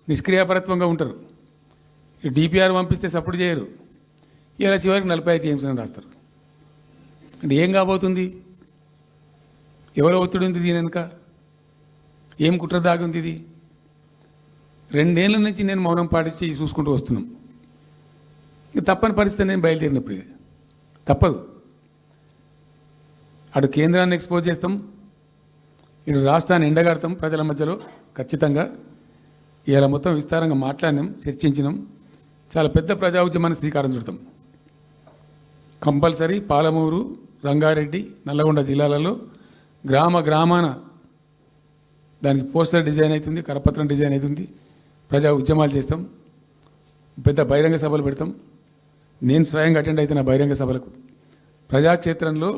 నిష్క్రియాపరత్వంగా ఉంటారు. డిపిఆర్ పంపిస్తే సపోర్ట్ చేయరు. ఇలా చివరికి 45 టీఎంసీ అని రాస్తారు. అంటే ఏం కాబోతుంది? ఎవరో ఒత్తిడి ఉంది దీని వెనుక? ఏం కుట్ర దాగుంది ఇది? 2 ఏళ్ళ నుంచి నేను మౌనం పాటించి చూసుకుంటూ వస్తున్నాం. తప్పని పరిస్థితి నేను బయలుదేరినప్పుడు తప్పదు. అటు కేంద్రాన్ని ఎక్స్పోజ్ చేస్తాం, ఇటు రాష్ట్రాన్ని ఎండగడతాం ప్రజల మధ్యలో ఖచ్చితంగా. ఇవాళ మొత్తం విస్తారంగా మాట్లాడినాం, చర్చించినాం. చాలా పెద్ద ప్రజా ఉద్యమాన్ని శ్రీకారం చుడతాం. కంపల్సరీ పాలమూరు, రంగారెడ్డి, నల్లగొండ జిల్లాలలో గ్రామాన దానికి పోస్టర్ డిజైన్ అవుతుంది, కరపత్రం డిజైన్ అవుతుంది. ప్రజా ఉద్యమాలు చేస్తాం, పెద్ద బహిరంగ సభలు పెడతాం. నేను స్వయంగా అటెండ్ అవుతున్న బహిరంగ సభలకు. ప్రజాక్షేత్రంలో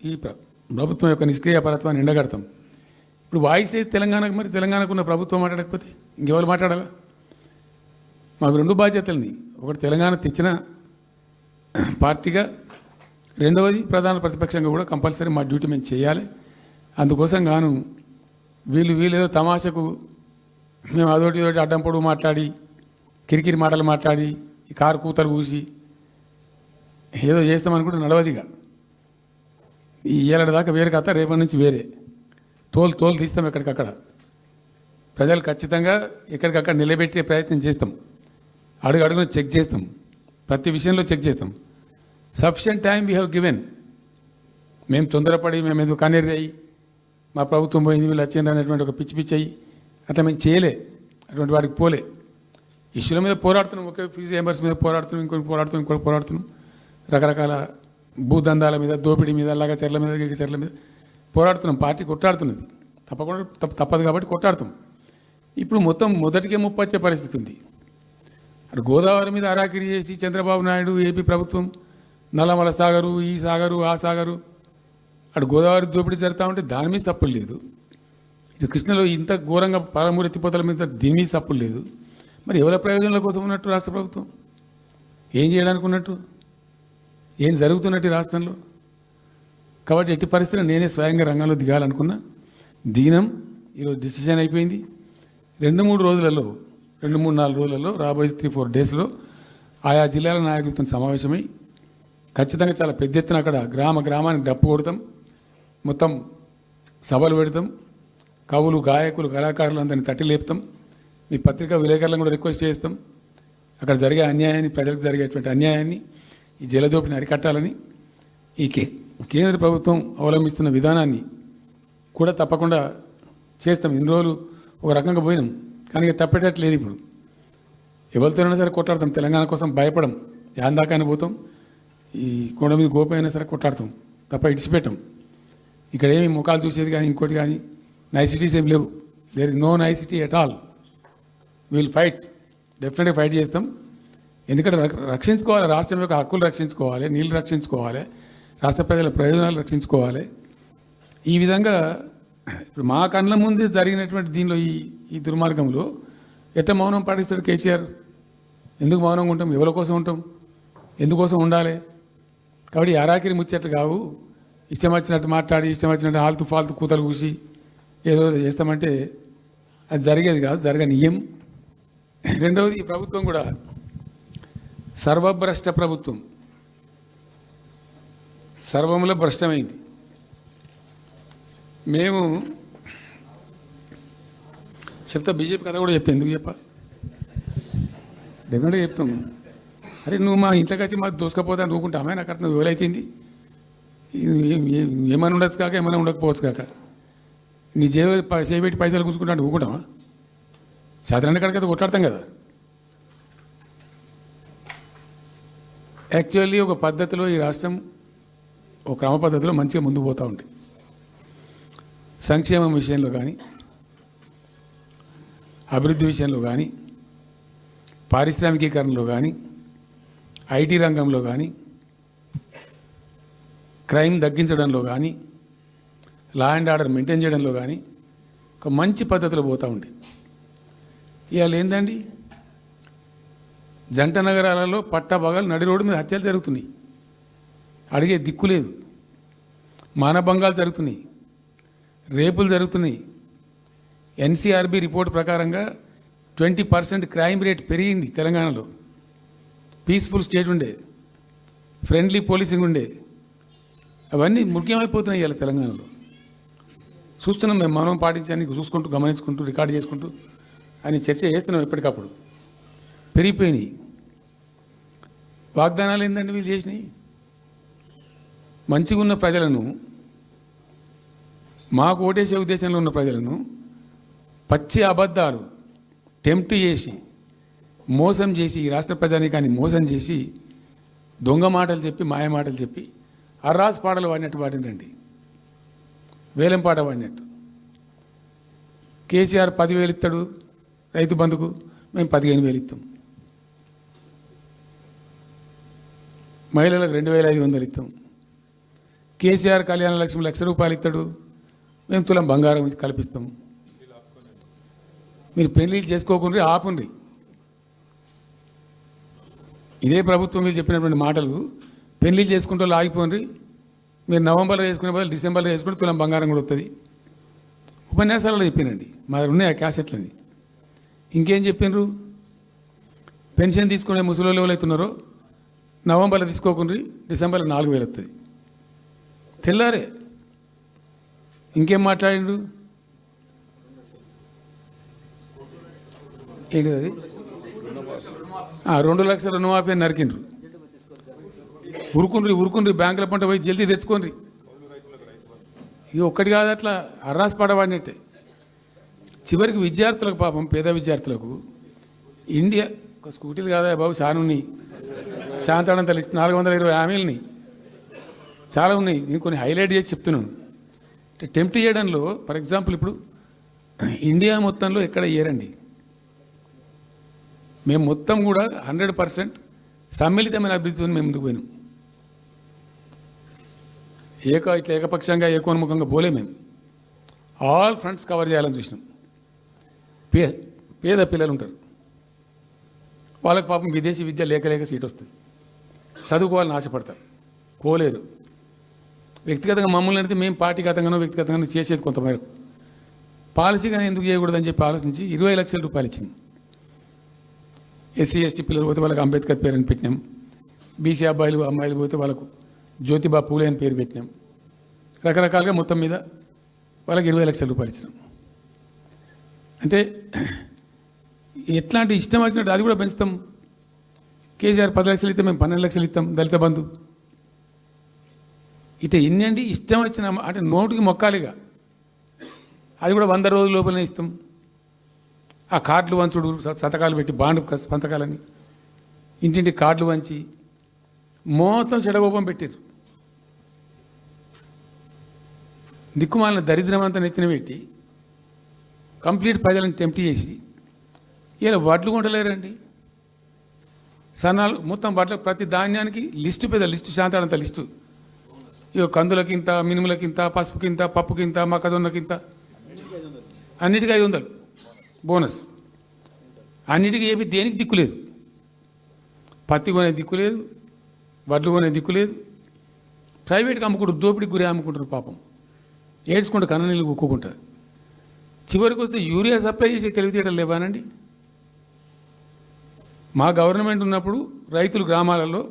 ఈ ప్రభుత్వం యొక్క నిష్క్రియాపరత్వాన్ని ఎండగడతాం. ఇప్పుడు వాయిస్ అయితే తెలంగాణకు, మరి తెలంగాణకు ఉన్న ప్రభుత్వం మాట్లాడకపోతే ఇంకెవరు మాట్లాడాలా? మాకు 2 బాధ్యతలని, ఒకటి తెలంగాణ తెచ్చిన పార్టీగా, రెండవది ప్రధాన ప్రతిపక్షంగా కూడా కంపల్సరీ మా డ్యూటీ మేము చేయాలి. అందుకోసం గాను వీళ్ళు ఏదో తమాషకు మేము అదోటి అడ్డం పొడుగు మాట్లాడి, కిరికిరి మాటలు మాట్లాడి, ఈ కారు కూతలు కూసి ఏదో చేస్తామనుకుంటే నడవదిగా. ఈ ఏళ్ళ దాకా వేరే కథ, రేపటి నుంచి వేరే తోలు తీస్తాం ఎక్కడికక్కడ. ప్రజలు ఖచ్చితంగా ఎక్కడికక్కడ నిలబెట్టే ప్రయత్నం చేస్తాం. అడుగున చెక్ చేస్తాం, ప్రతి విషయంలో చెక్ చేస్తాం. Sufficient time we have given. మేము తొందరపడి మేము ఎందుకు కన్నెర్రి అయ్యి మా ప్రభుత్వం పోయింది వీళ్ళు వచ్చింది అనేటువంటి ఒక పిచ్చి అయ్యి అట్లా మేము చేయలే, అటువంటి వాడికి పోలే. ఇష్యూల మీద పోరాడుతున్నాం, ఒకే ఫీజు రియంబర్స్ మీద పోరాడుతున్నాం, ఇంకోటి పోరాడుతున్నాం. రకరకాల భూదందాల మీద, దోపిడీ మీద, చెర్ల మీద పోరాడుతున్నాం. పార్టీ కొట్లాడుతున్నది, తప్పదు కాబట్టి కొట్లాడుతాం. ఇప్పుడు మొత్తం మొదటికే ముప్పొచ్చే పరిస్థితి ఉంది. అటు గోదావరి మీద అరాకిరి చేసి చంద్రబాబు నాయుడు, ఏపీ ప్రభుత్వం నల్లమల సాగరు, ఈ సాగరు, ఆ సాగరు, అటు గోదావరి దోపిడీ జరుగుతూ ఉంటే దాని మీద సప్పులు లేదు. ఇటు కృష్ణలో ఇంత ఘోరంగా పాలమూరు ఎత్తిపోతల మీద దీని మీద సప్పులు లేదు. మరి ఎవరి ప్రయోజనాల కోసం ఉన్నట్టు రాష్ట్ర ప్రభుత్వం? ఏం చేయడానికి ఉన్నట్టు? ఏం జరుగుతున్నట్టు రాష్ట్రంలో? కాబట్టి ఎట్టి పరిస్థితుల్లో నేనే స్వయంగా రంగంలో దిగాలనుకున్నా. దిగినం. ఈరోజు డిసిషన్ అయిపోయింది. 2-3 రోజులలో, 2-3-4 రోజులలో, రాబోయే 3-4 డేస్లో ఆయా జిల్లాల నాయకులతో సమావేశమై ఖచ్చితంగా చాలా పెద్ద ఎత్తున అక్కడ గ్రామానికి డప్పు కొడతాం, మొత్తం సభలు పెడతాం, కవులు, గాయకులు, కళాకారులు అందరినీ తట్టి లేపుతాం. మీ పత్రికా విలేకరులను కూడా రిక్వెస్ట్ చేస్తాం. అక్కడ జరిగే అన్యాయాన్ని, ప్రజలకు జరిగేటువంటి అన్యాయాన్ని, ఈ జలదోపిని అరికట్టాలని, ఈ కేంద్ర ప్రభుత్వం అవలంబిస్తున్న విధానాన్ని కూడా తప్పకుండా చేస్తాం. ఇన్ని రోజులు ఒక రకంగా పోయినాం, కానీ తప్పేటట్లేదు. ఇప్పుడు ఎవరితోనైనా సరే కొట్లాడతాం, తెలంగాణ కోసం భయపడం, యాందాకాని పోతాం, ఈ కొండ మీద గోపైనా సరే కొట్లాడతాం తప్ప ఇడిచిపెట్టాం. ఇక్కడ ఏమి ముఖాలు చూసేది కానీ ఇంకోటి కానీ నైసిటీస్ ఏమి లేవు. There is no necessity at all. Will fight, డెఫినెట్గా ఫైట్ చేస్తాం. ఎందుకంటే రక్షించుకోవాలి, రాష్ట్రం యొక్క హక్కులు రక్షించుకోవాలి, నీళ్ళు రక్షించుకోవాలి, రాష్ట్ర ప్రజల ప్రయోజనాలు రక్షించుకోవాలి. ఈ విధంగా ఇప్పుడు మా కళ్ళ ముందే జరిగినటువంటి దీనిలో ఈ దుర్మార్గంలో ఎట్లా మౌనం పాటిస్తాడు కేసీఆర్? ఎందుకు మౌనంగా ఉంటాం? ఎవరి కోసం ఉంటాం? ఎందుకోసం ఉండాలి? కాబట్టి అరాకిరి ముచ్చట్లు కావు. ఇష్టం వచ్చినట్టు మాట్లాడి ఇష్టం వచ్చినట్టు ఆల్తు ఫాల్తు కూతలు కూసి ఏదో చేస్తామంటే అది జరిగేది కాదు, జరగనీయం. రెండవది, ఈ ప్రభుత్వం కూడా సర్వభ్రష్ట ప్రభుత్వం, సర్వంలో భ్రష్టమైంది. మేము చెప్తా, బీజేపీ కథ కూడా చెప్తా. ఎందుకు చెప్పా? డెఫినెట్గా చెప్తాం. అరే నువ్వు మా ఇంట్లోకి వచ్చి మాకు దూసుకపోతా అనుకుంటామే, నాకు అర్థం ఎవరైతుంది. ఏమైనా ఉండొచ్చు కాక, ఏమైనా ఉండకపోవచ్చు కాక, నీ చేయబెట్టి పైసలు కూర్చుకుంటా అంటే ఊకుంటామా? సాధారణ కాడికైతే కొట్లాడతాం కదా. యాక్చువల్లీ ఒక పద్ధతిలో ఈ రాష్ట్రం ఒక క్రమ పద్ధతిలో మంచిగా ముందుకు పోతూ ఉంటుంది. సంక్షేమం విషయంలో కానీ, అభివృద్ధి విషయంలో కానీ, పారిశ్రామికీకరణలో కానీ, ఐటీ రంగంలో కానీ, క్రైమ్ తగ్గించడంలో కానీ, లా అండ్ ఆర్డర్ మెయింటైన్ చేయడంలో కానీ ఒక మంచి పద్ధతిలో పోతూ ఉంది. ఇవాళ ఏందండి, జంట నగరాలలో పట్టభాగాలు నడి రోడ్డు మీద హత్యలు జరుగుతున్నాయి, అడిగే దిక్కు లేదు. మానభంగాలు జరుగుతున్నాయి, రేపులు జరుగుతున్నాయి. ఎన్సీఆర్బీ రిపోర్ట్ ప్రకారంగా 20% క్రైమ్ రేట్ పెరిగింది తెలంగాణలో. పీస్ఫుల్ స్టేట్ ఉండే, ఫ్రెండ్లీ పోలీసింగ్ ఉండే, అవన్నీ ముఖ్యమైపోతున్నాయి ఇవాళ తెలంగాణలో. చూస్తున్నాం మేము, మౌనం పాటించడానికి చూసుకుంటూ, గమనించుకుంటూ, రికార్డు చేసుకుంటూ అని చర్చ చేస్తున్నాం. ఎప్పటికప్పుడు పెరిగిపోయినాయి. వాగ్దానాలు ఏంటంటే వీళ్ళు చేసినాయి. మంచిగా ఉన్న ప్రజలను, మాకు ఓటేసే ఉద్దేశంలో ఉన్న ప్రజలను పచ్చి అబద్ధాలు టెంప్ట్ చేసి, మోసం చేసి, ఈ రాష్ట్ర ప్రజానీకాన్ని మోసం చేసి, దొంగ మాటలు చెప్పి, మాయ మాటలు చెప్పి, అర్రాస్ పాటలు వాడినట్టు వాడినండి, వేలం పాట వాడినట్టు. కేసీఆర్ 10,000 ఇస్తాడు రైతు బంధుకు, మేము 15,000 ఇస్తాం. మహిళలకు 2,500 ఇస్తాం. కేసీఆర్ కళ్యాణ లక్ష్మి ₹1,00,000 ఇస్తాడు, మేము తులం బంగారం కల్పిస్తాం. మీరు పెళ్లిళ్ళు చేసుకోకుండా ఆపుండ్రి. ఇదే ప్రభుత్వం మీరు చెప్పినటువంటి మాటలు పెళ్లిళ్ళు చేసుకుంటూ ఆగిపోండి. మీరు నవంబర్లో వేసుకునే బదులు డిసెంబర్లో వేసుకుంటే తులం బంగారం కూడా వస్తుంది. ఉపన్యాసాలలో చెప్పినండి, మా దగ్గర ఉన్నాయి ఆ క్యాసెట్లని. ఇంకేం చెప్పినారు? పెన్షన్ తీసుకునే ముసలి ఎవరైతున్నారో నవంబర్లో తీసుకోకుండా డిసెంబర్లో 4,000 వస్తుంది. తెల్లారే ఇంకేం మాట్లాడిండ్రు? ఏంటిది అది? 2 లక్షల రుణమాఫీ అని నరికిండ్రు. ఉరుకుండ్రి బ్యాంకుల పంట పోయి జల్దీ తెచ్చుకోండి. ఇక ఒక్కటి కాదు, అట్లా అర్రాస్ పడవాడినట్టే. చివరికి విద్యార్థులకు, పాపం పేద విద్యార్థులకు ఇండియా ఒక స్కూటీలు కాదా బాబు, చాలా ఉన్నాయి. శాంతాడంత లిస్ట్ 420 హామీలని చాలా ఉన్నాయి. నేను కొన్ని హైలైట్ చేసి చెప్తున్నాను. టెంప్ట్ చేయడంలో, ఫర్ ఎగ్జాంపుల్ ఇప్పుడు ఇండియా మొత్తంలో ఎక్కడ ఇయ్యరండి. మేము మొత్తం కూడా 100% సమ్మిళితమైన అభివృద్ధితో మేము ముందుకు పోయినాం. ఇట్లా ఏకపక్షంగా ఏకోన్ముఖంగా పోలే. మేము ఆల్ ఫ్రంట్స్ కవర్ చేయాలని చూసినాం. పేద పిల్లలు ఉంటారు, వాళ్ళకి పాపం విదేశీ విద్య లేక సీట్ వస్తుంది, చదువుకోవాలని ఆశపడతారు, పోలేరు. వ్యక్తిగతంగా మమ్మల్ని అడిగితే మేము పార్టీగతంగానో వ్యక్తిగతంగానో చేసేది కొంతమేరకు. పాలసీగానే ఎందుకు చేయకూడదని చెప్పి ఆలోచించి 20 లక్షల రూపాయలు ఇచ్చింది. ఎస్సీ ఎస్టీ పిల్లలు పోతే వాళ్ళకి అంబేద్కర్ పేరు అని పెట్టినాం. బీసీ అమ్మాయిలు పోతే వాళ్ళకు జ్యోతిబా పూలే అని పేరు పెట్టినాం. రకరకాలుగా మొత్తం మీద వాళ్ళకి 20 లక్షల రూపాయలు ఇచ్చినాం. అంటే ఎట్లాంటి ఇష్టం వచ్చినట్టు అది కూడా పెంచుతాం. కేసీఆర్ 10 లక్షలు ఇస్తే మేము 12 లక్షలు ఇస్తాం. దళిత బంధు ఇట్లా ఇన్నండి ఇష్టం వచ్చిన అంటే నోటికి మొక్కాలిగా. అది కూడా 100 రోజుల లోపలనే ఇస్తాం. ఆ కార్డులు వంచుడు సంతకాలు పెట్టి బాండ్ సంతకాలని ఇంటింటి కార్డులు వంచి మొత్తం చెడగోపం పెట్టారు. దిక్కుమాలిన దరిద్రం అంతా నెత్తిన పెట్టి కంప్లీట్ ప్రజలను టెంప్ట్ చేసి ఇలా వడ్లు కొంటలేరండి. సన్నాలు మొత్తం వడ్ల ప్రతి ధాన్యానికి లిస్టు పెద్ద లిస్టు శాంతాడంత లిస్టు. ఇక కందులకింత, మినుములకింత, పసుపుకింత, పప్పుకింత, మొక్కజొన్నకింత, అన్నిటికీ 500 బోనస్. అన్నిటికీ ఏమి దేనికి దిక్కులేదు. పత్తి కొనే దిక్కులేదు, వడ్లు కొనే దిక్కులేదు. ప్రైవేట్గా అమ్ముకుంటారు, దోపిడికి గురి అమ్ముకుంటారు. పాపం ఏడ్చుకుంటూ కన్ననీళ్ళు కుక్కుంటారు. చివరికి వస్తే యూరియా సప్లై చేసే తెలివితేటలు లేవానండి. మా గవర్నమెంట్ ఉన్నప్పుడు రైతులు గ్రామాలలో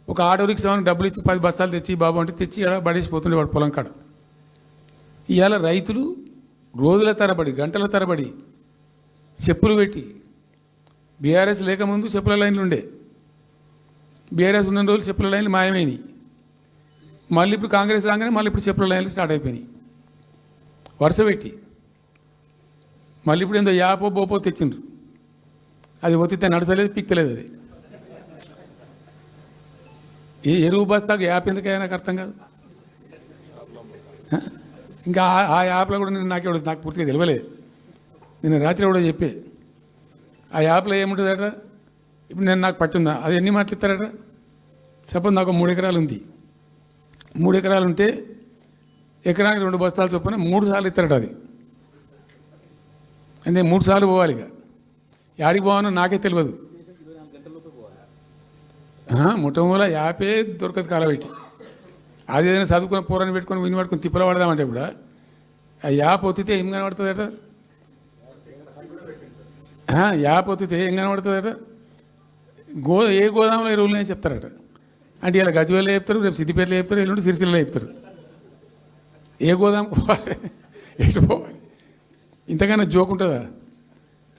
ఒక ఆటో రిక్షాకి డబ్బులు ఇచ్చి 10 బస్తాలు తెచ్చి బాబు అంటే తెచ్చి ఎడ పడేసిపోతుండే వాడు పొలం కాడ. ఇవాళ రైతులు రోజుల తరబడి, గంటల తరబడి చెప్పులు పెట్టి, బీఆర్ఎస్ లేకముందు చెప్పుల లైన్లు ఉండే, బీఆర్ఎస్ ఉన్న రోజులు చెప్పుల లైన్లు మాయమైనవి. మళ్ళీ ఇప్పుడు కాంగ్రెస్ రాగానే మళ్ళీ ఇప్పుడు చెప్పుల లైన్లు స్టార్ట్ అయిపోయినాయి వరుస పెట్టి. మళ్ళీ ఇప్పుడు ఏందో యాపో బోపో తెచ్చిండ్రు. అది ఒత్తితే నడచలేదు, పిక్తలేదు. అది ఏ ఎరువు బస్తాకు యాప్ ఎందుకైనా నాకు అర్థం కాదు. ఇంకా ఆ యాప్లో కూడా నాకు పూర్తిగా తెలియలేదు. నేను రాత్రి కూడా చెప్పే ఆ యాప్లో ఏముంటుందట. ఇప్పుడు నాకు పట్టిందా అది ఎన్ని మాటలు ఇస్తారట. సపోజ్ నాకు 3 ఎకరాలు ఉంది. 3 ఎకరాలు ఉంటే ఎకరానికి 2 బస్తాలు చొప్పున 3 సార్లు ఇస్తారట. అది అంటే 3 సార్లు పోవాలి. ఇక యాడికి పోవానో నాకే తెలియదు. ముఠమూల యాపే దొరకదు కాలబెట్టి. అది ఏదైనా చదువుకుని పూరాన్ని పెట్టుకొని విని పట్టుకొని తిప్పలు పడదామంటే కూడా ఆ యాప్ ఒత్తితే ఏం కనబడుతుందట. యాప్ ఒత్తితే ఏం కనబడుతుందట. ఏ గోదాంలో ఎరువులు అని చెప్తారట. అంటే ఇలా గజ్వేల్లో చెప్తారు, రేపు సిద్దిపేటలో చెప్తారు, ఎల్లుండి సిరిసిల్లలో చెప్తారు. ఏ గోదాం పోవాలి, ఎటు పోవాలి. ఇంతకన్నా జోక్ ఉంటుందా.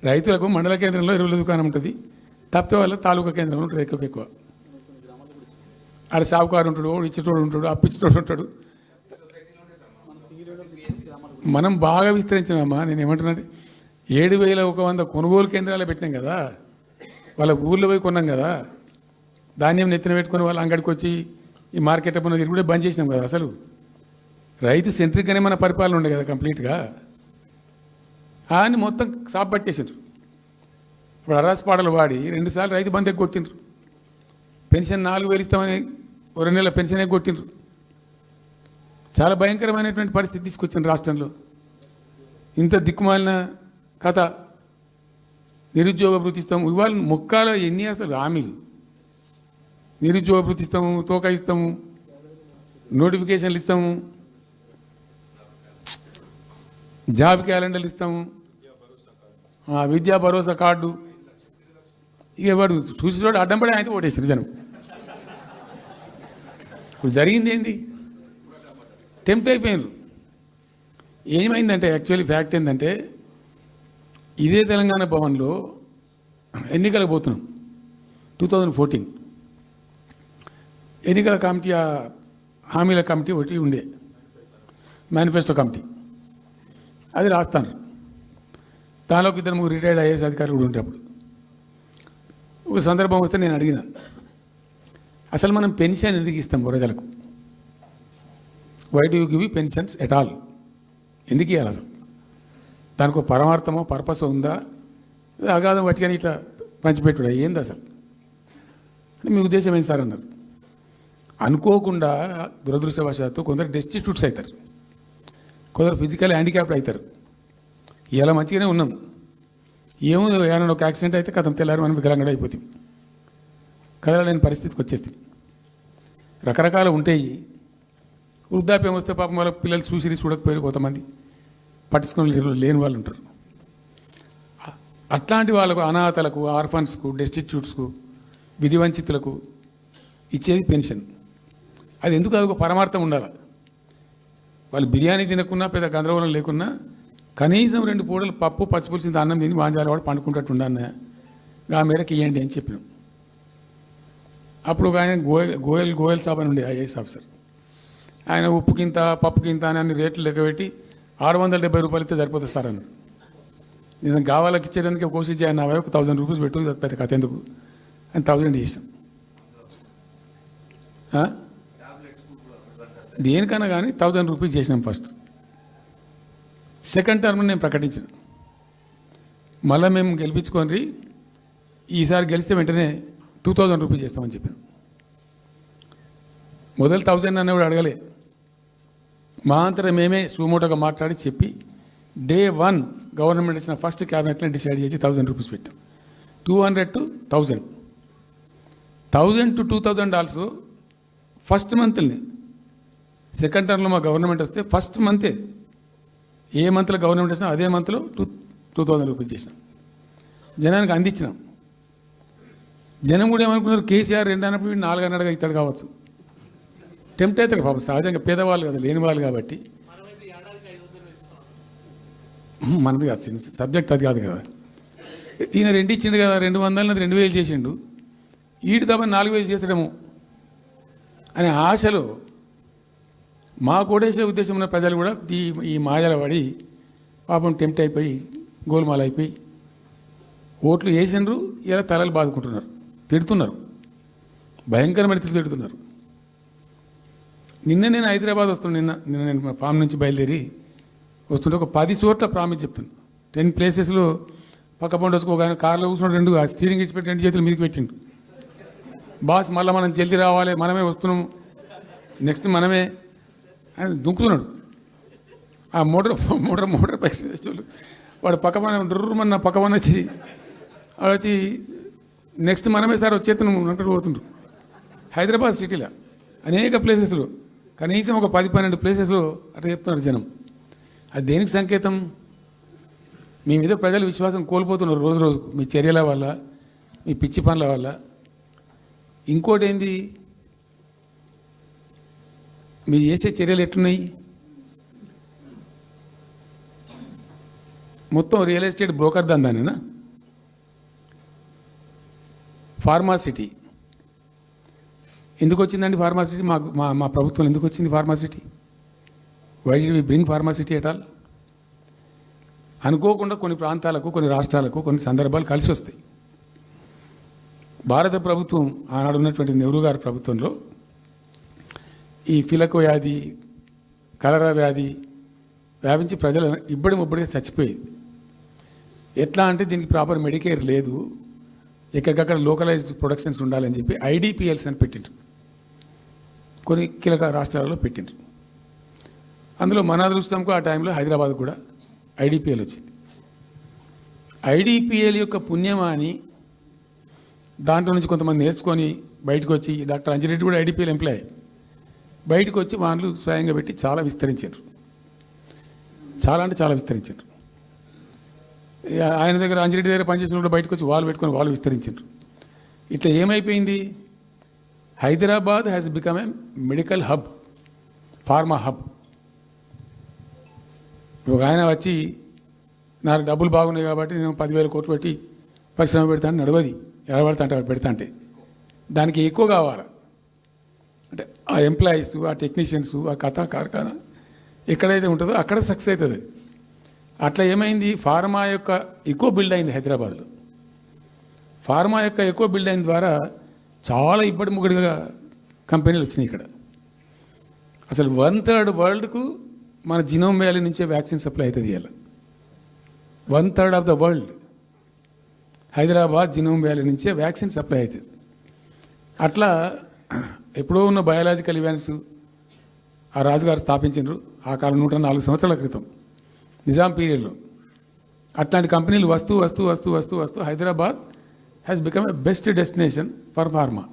రైతులకు మండల కేంద్రంలో ఎరువుల దుకాణం ఉంటుంది, తప్పితే వాళ్ళ తాలూకా కేంద్రంలో ఉంటుంది ఎక్కువ. ఆడ సావుకారు ఉంటాడు, ఇచ్చేటోడు ఉంటాడు, అప్పిచ్చేటోడు ఉంటాడు. మనం బాగా విస్తరించామమ్మా. నేను ఏమంటున్నానంటే 7,100 కొనుగోలు కేంద్రాలు పెట్టినాం కదా. వాళ్ళ ఊర్లో పోయి కొన్నాం కదా. ధాన్యం నెత్తిన పెట్టుకుని వాళ్ళ అంగడికి వచ్చి ఈ మార్కెట్ అప్పుడు తిరుగుడే బంద్ చేసినాం కదా. అసలు రైతు సెంట్రిక్గానే మన పరిపాలన ఉండే కదా కంప్లీట్గా. అని మొత్తం సాప్ పట్టేసారు. ఇప్పుడు అరాస్ పాటలు వాడి 2 సార్లు రైతు బంద్ ఎగ్గొట్టిండ్రు. పెన్షన్ 4,000 ఇస్తామని 2 నెలల పెన్షన్ ఎగ్గొట్టిండ్రు. చాలా భయంకరమైనటువంటి పరిస్థితి తీసుకొచ్చిండ్రు రాష్ట్రంలో. ఇంత దిక్కుమాలిన కథ. నిరుద్యోగ భృతి ఇస్తాము, ఇవాళ మొక్కాల ఎన్ని అసలు హామీలు. నిరుద్యోగ భృతి ఇస్తాము, తోక ఇస్తాము, నోటిఫికేషన్లు ఇస్తాము, జాబ్ క్యాలెండర్లు ఇస్తాము, విద్యా భరోసా కార్డు. ఇక వాడు చూసేవాడు అడ్డం పడి అయితే ఓటేసారు జనం. ఇప్పుడు జరిగింది ఏంది, టెంప్ట్ అయిపోయారు. ఏమైందంటే యాక్చువల్లీ ఫ్యాక్ట్ ఏంటంటే ఇదే తెలంగాణ భవన్లో ఎన్నికలకు పోతున్నాం 2014. ఎన్నికల కమిటీ, హామీల కమిటీ ఒకటి ఉండే, మేనిఫెస్టో కమిటీ. అది రాస్తాను. దానిలోకి 2-3 రిటైర్డ్ ఐఏఎస్ అధికారులు కూడా ఉండేటప్పుడు ఒక సందర్భం వస్తే నేను అడిగిన, అసలు మనం పెన్షన్ ఎందుకు ఇస్తాం ప్రజలకు? Why do you give pensions at all? ఎందుకు ఇవ్వాలి అసలు? దానికి ఒక పరమార్థమో పర్పస్ ఉందా? అగాధం పట్టుకొని ఇట్లా పంచిపెట్టుడా ఏంది అసలు? మీ ఉద్దేశం ఏంటి సార్ అన్నారు. అనుకోకుండా దురదృష్టవశాత్తు కొందరు డెస్టిట్యూట్స్ అవుతారు, కొందరు ఫిజికల్ హ్యాండిక్యాప్డ్ అవుతారు. ఇలా మంచిగానే ఉన్నాం, ఏమో ఏమైనా ఒక యాక్సిడెంట్ అయితే కథం తెల్లారి మనం వికలాంగుడు అయిపోతాం, కదలలేని పరిస్థితికి వచ్చేస్తాం. రకరకాలు ఉంటాయి. వృద్ధాప్యం వస్తే పాపం వాళ్ళ పిల్లలు చూసి చూడకపోయారు, కొంతమంది పట్టించుకొని లేని వాళ్ళు ఉంటారు. అట్లాంటి వాళ్ళకు, అనాథలకు, ఆర్ఫన్స్కు, డెస్టిట్యూట్స్కు, విధివంచితులకు ఇచ్చేది పెన్షన్. అది ఎందుకు? అదొక పరమార్థం ఉండాలి. వాళ్ళు బిర్యానీ తినకున్నా, పెద్ద గందరగోళం లేకున్నా కనీసం 2 పూటలు పప్పు పచ్చిపులిసింది అన్నం తిని వాంజాల వాడు పండుకుంటట్టు ఉండన్న ఆ మేరకు ఇవ్వండి అని చెప్పినాం. అప్పుడు ఒక ఆయన గోయల్ సాబ్ అని ఉండే ఐఏఎస్ ఆఫీసర్. ఆయన ఉప్పుకింత పప్పుకింత అని అన్ని రేట్లు లెక్కబెట్టి 670 రూపాయలు ఇస్తే సరిపోతుంది సార్ అన్న. నేను గావాలకి ఇచ్చేదానికి కోర్సు చేయాలి, నా వైపు 1000 రూపీస్ పెట్టు, పెద్ద కథ ఎందుకు అని 1000 చేసాం. దేనికన్నా కానీ 1000 రూపీస్ చేసినాం ఫస్ట్. సెకండ్ టర్మ్ నేను ప్రకటించిన, మళ్ళీ మేము గెలిపించుకొని ఈసారి గెలిస్తే వెంటనే 2000 రూపీస్ చేస్తామని చెప్పాను. మొదలు 1000 అన్నవాడు అడగలే, మా అంతటా మేమే సుమోటోగా మాట్లాడి చెప్పి డే 1 గవర్నమెంట్ ఇచ్చిన ఫస్ట్ క్యాబినెట్ని డిసైడ్ చేసి 1000 రూపీస్ పెట్టాం. 200 to 1000, 1000 to 2000 also first మంత్ని. Second టర్మ్లో మా గవర్నమెంట్ వస్తే ఫస్ట్ మంతే, ఏ మంత్లో గవర్నమెంట్ వచ్చినా అదే మంత్లో 2000 రూపీస్ చేసినాం, జనానికి అందించినాం. జనం కూడా ఏమనుకున్నారు, కేసీఆర్ 2 అన్నప్పుడు 4 అన్నట్టుగా ఇస్తాడు కావచ్చు, టెంప్ట్ అవుతారు పాపం, సహజంగా పేదవాళ్ళు కదా, లేని వాళ్ళు కాబట్టి. మనది కాదు సబ్జెక్ట్, అది కాదు కదా. ఈయన 2 ఇచ్చిండు కదా, 200 2000 చేసిండు, ఈడు తప్ప 4000 చేస్తాడేమో అనే ఆశలో మా కోటేసే ఉద్దేశం ఉన్న ప్రజలు కూడా ఈ మాయల పడి పాపం టెంప్ట్ అయిపోయి గోల్మాల అయిపోయి ఓట్లు వేసినారు. ఇలా తలలు బాదుకుంటున్నారు, తిడుతున్నారు, భయంకరమైన తిడుతున్నారు. నిన్న నేను హైదరాబాద్ వస్తున్నాను, నిన్న నేను ఫామ్ నుంచి బయలుదేరి వస్తుంటే ఒక 10 చోట్ల ప్రామిస్ చెప్తున్నాను. 10 ప్లేసెస్లో పక్క పండు వచ్చుకోగా కార్లో కూర్చున్నాడు, 2 స్టీరింగ్ ఇచ్చిపెట్టి 2 చేతులు మీదకి పెట్టిండు. బాస్ మళ్ళీ మనం జల్దీ రావాలి, మనమే వస్తున్నాం, నెక్స్ట్ మనమే అని దుంకుతున్నాడు. ఆ మోటార్ బైక్స్ వేసేవాళ్ళు వాడు పక్కన డుర్రమన్న పక్కన వచ్చి వాడు వచ్చి నెక్స్ట్ మనమే సార్ వచ్చేతను అంటూ పోతుండ్రు. హైదరాబాద్ సిటీలో అనేక ప్లేసెస్లో కనీసం ఒక 10-12 ప్లేసెస్లో అట్లా చెప్తున్నారు జనం. అది దేనికి సంకేతం? మీ మీద ప్రజలు విశ్వాసం కోల్పోతున్నారు రోజు రోజుకు, మీ చర్యల వల్ల, మీ పిచ్చి పనుల వల్ల. ఇంకోటి ఏంది, మీరు చేసే చర్యలు ఎట్లున్నాయి? మొత్తం రియల్ ఎస్టేట్ బ్రోకర్ దందానేనా? ఫార్మాసిటీ ఎందుకు వచ్చిందండి? ఫార్మాసిటీ మా ప్రభుత్వం ఎందుకు వచ్చింది pharma city? Why did we bring pharma city at all? అనుకోకుండా కొన్ని ప్రాంతాలకు, కొన్ని రాష్ట్రాలకు కొన్ని సందర్భాలు కలిసి వస్తాయి. భారత ప్రభుత్వం ఆనాడు ఉన్నటువంటి నెహ్రూ గారి ప్రభుత్వంలో ఈ ఫిలకో వ్యాధి, కలరా వ్యాధి వ్యాపించి ప్రజలు ముబ్బడిగా చచ్చిపోయేది. ఎట్లా అంటే దీనికి ప్రాపర్ మెడికేర్ లేదు, ఎక్కడికక్కడ లోకలైజ్డ్ ప్రొడక్షన్స్ ఉండాలని చెప్పి ఐడిపిఎల్స్ అని పెట్టిండ్రు, కొన్ని కీలక రాష్ట్రాలలో పెట్టిండ్రు. అందులో మన అదృష్టంకు ఆ టైంలో హైదరాబాద్ కూడా ఐడిపిఎల్ వచ్చింది. ఐడిపిఎల్ యొక్క పుణ్యమా అని దాంట్లో నుంచి కొంతమంది నేర్చుకొని బయటకు వచ్చి, డాక్టర్ అంజిరెడ్డి కూడా ఐడిపిఎల్ ఎంప్లాయ్, బయటకు వచ్చి వాళ్ళు స్వయంగా పెట్టి చాలా విస్తరించారు, చాలా అంటే చాలా విస్తరించారు. ఆయన దగ్గర అంజిరెడ్డి దగ్గర పనిచేసిన కూడా బయటకు వచ్చి వాళ్ళు పెట్టుకొని వాళ్ళు విస్తరించారు. ఇట్లా ఏమైపోయింది, Hyderabad has become a medical hub, pharma hub. ఒక ఆయన వచ్చి నాకు డబ్బులు బాగున్నాయి కాబట్టి నేను 10,000 కోట్లు పెట్టి పరిశ్రమ పెడతాను నడవది, ఎడబడతా అంటే పెడతా అంటే దానికి ఎక్కువ కావాలి. అంటే ఆ ఎంప్లాయీస్, ఆ టెక్నీషియన్స్, ఆ కథా కార్ఖానా ఎక్కడైతే ఉంటుందో అక్కడ సక్సెస్ అవుతుంది. అట్లా ఏమైంది, ఫార్మా యొక్క ఎక్కువ బిల్డ్ అయింది హైదరాబాద్లో. ఫార్మా యొక్క ఎక్కువ బిల్డ్ అయిన ద్వారా చాలా ఇబ్బడి ముగ్గడిగా కంపెనీలు వచ్చినాయి ఇక్కడ. అసలు 1/3 వరల్డ్కు మన జినోమ్ వ్యాలీ నుంచే వ్యాక్సిన్ సప్లై అవుతుంది. ఇలా 1/3 of the world Hyderabad genome valley నుంచే వ్యాక్సిన్ సప్లై అవుతుంది. అట్లా ఎప్పుడో ఉన్న బయాలజికల్ ఈవెంట్స్ ఆ రాజుగారు స్థాపించారు ఆ కాలం 104 సంవత్సరాల క్రితం నిజాం పీరియడ్లో. అట్లాంటి కంపెనీలు వస్తూ వస్తూ వస్తూ వస్తూ వస్తూ Hyderabad has become a best destination for pharma.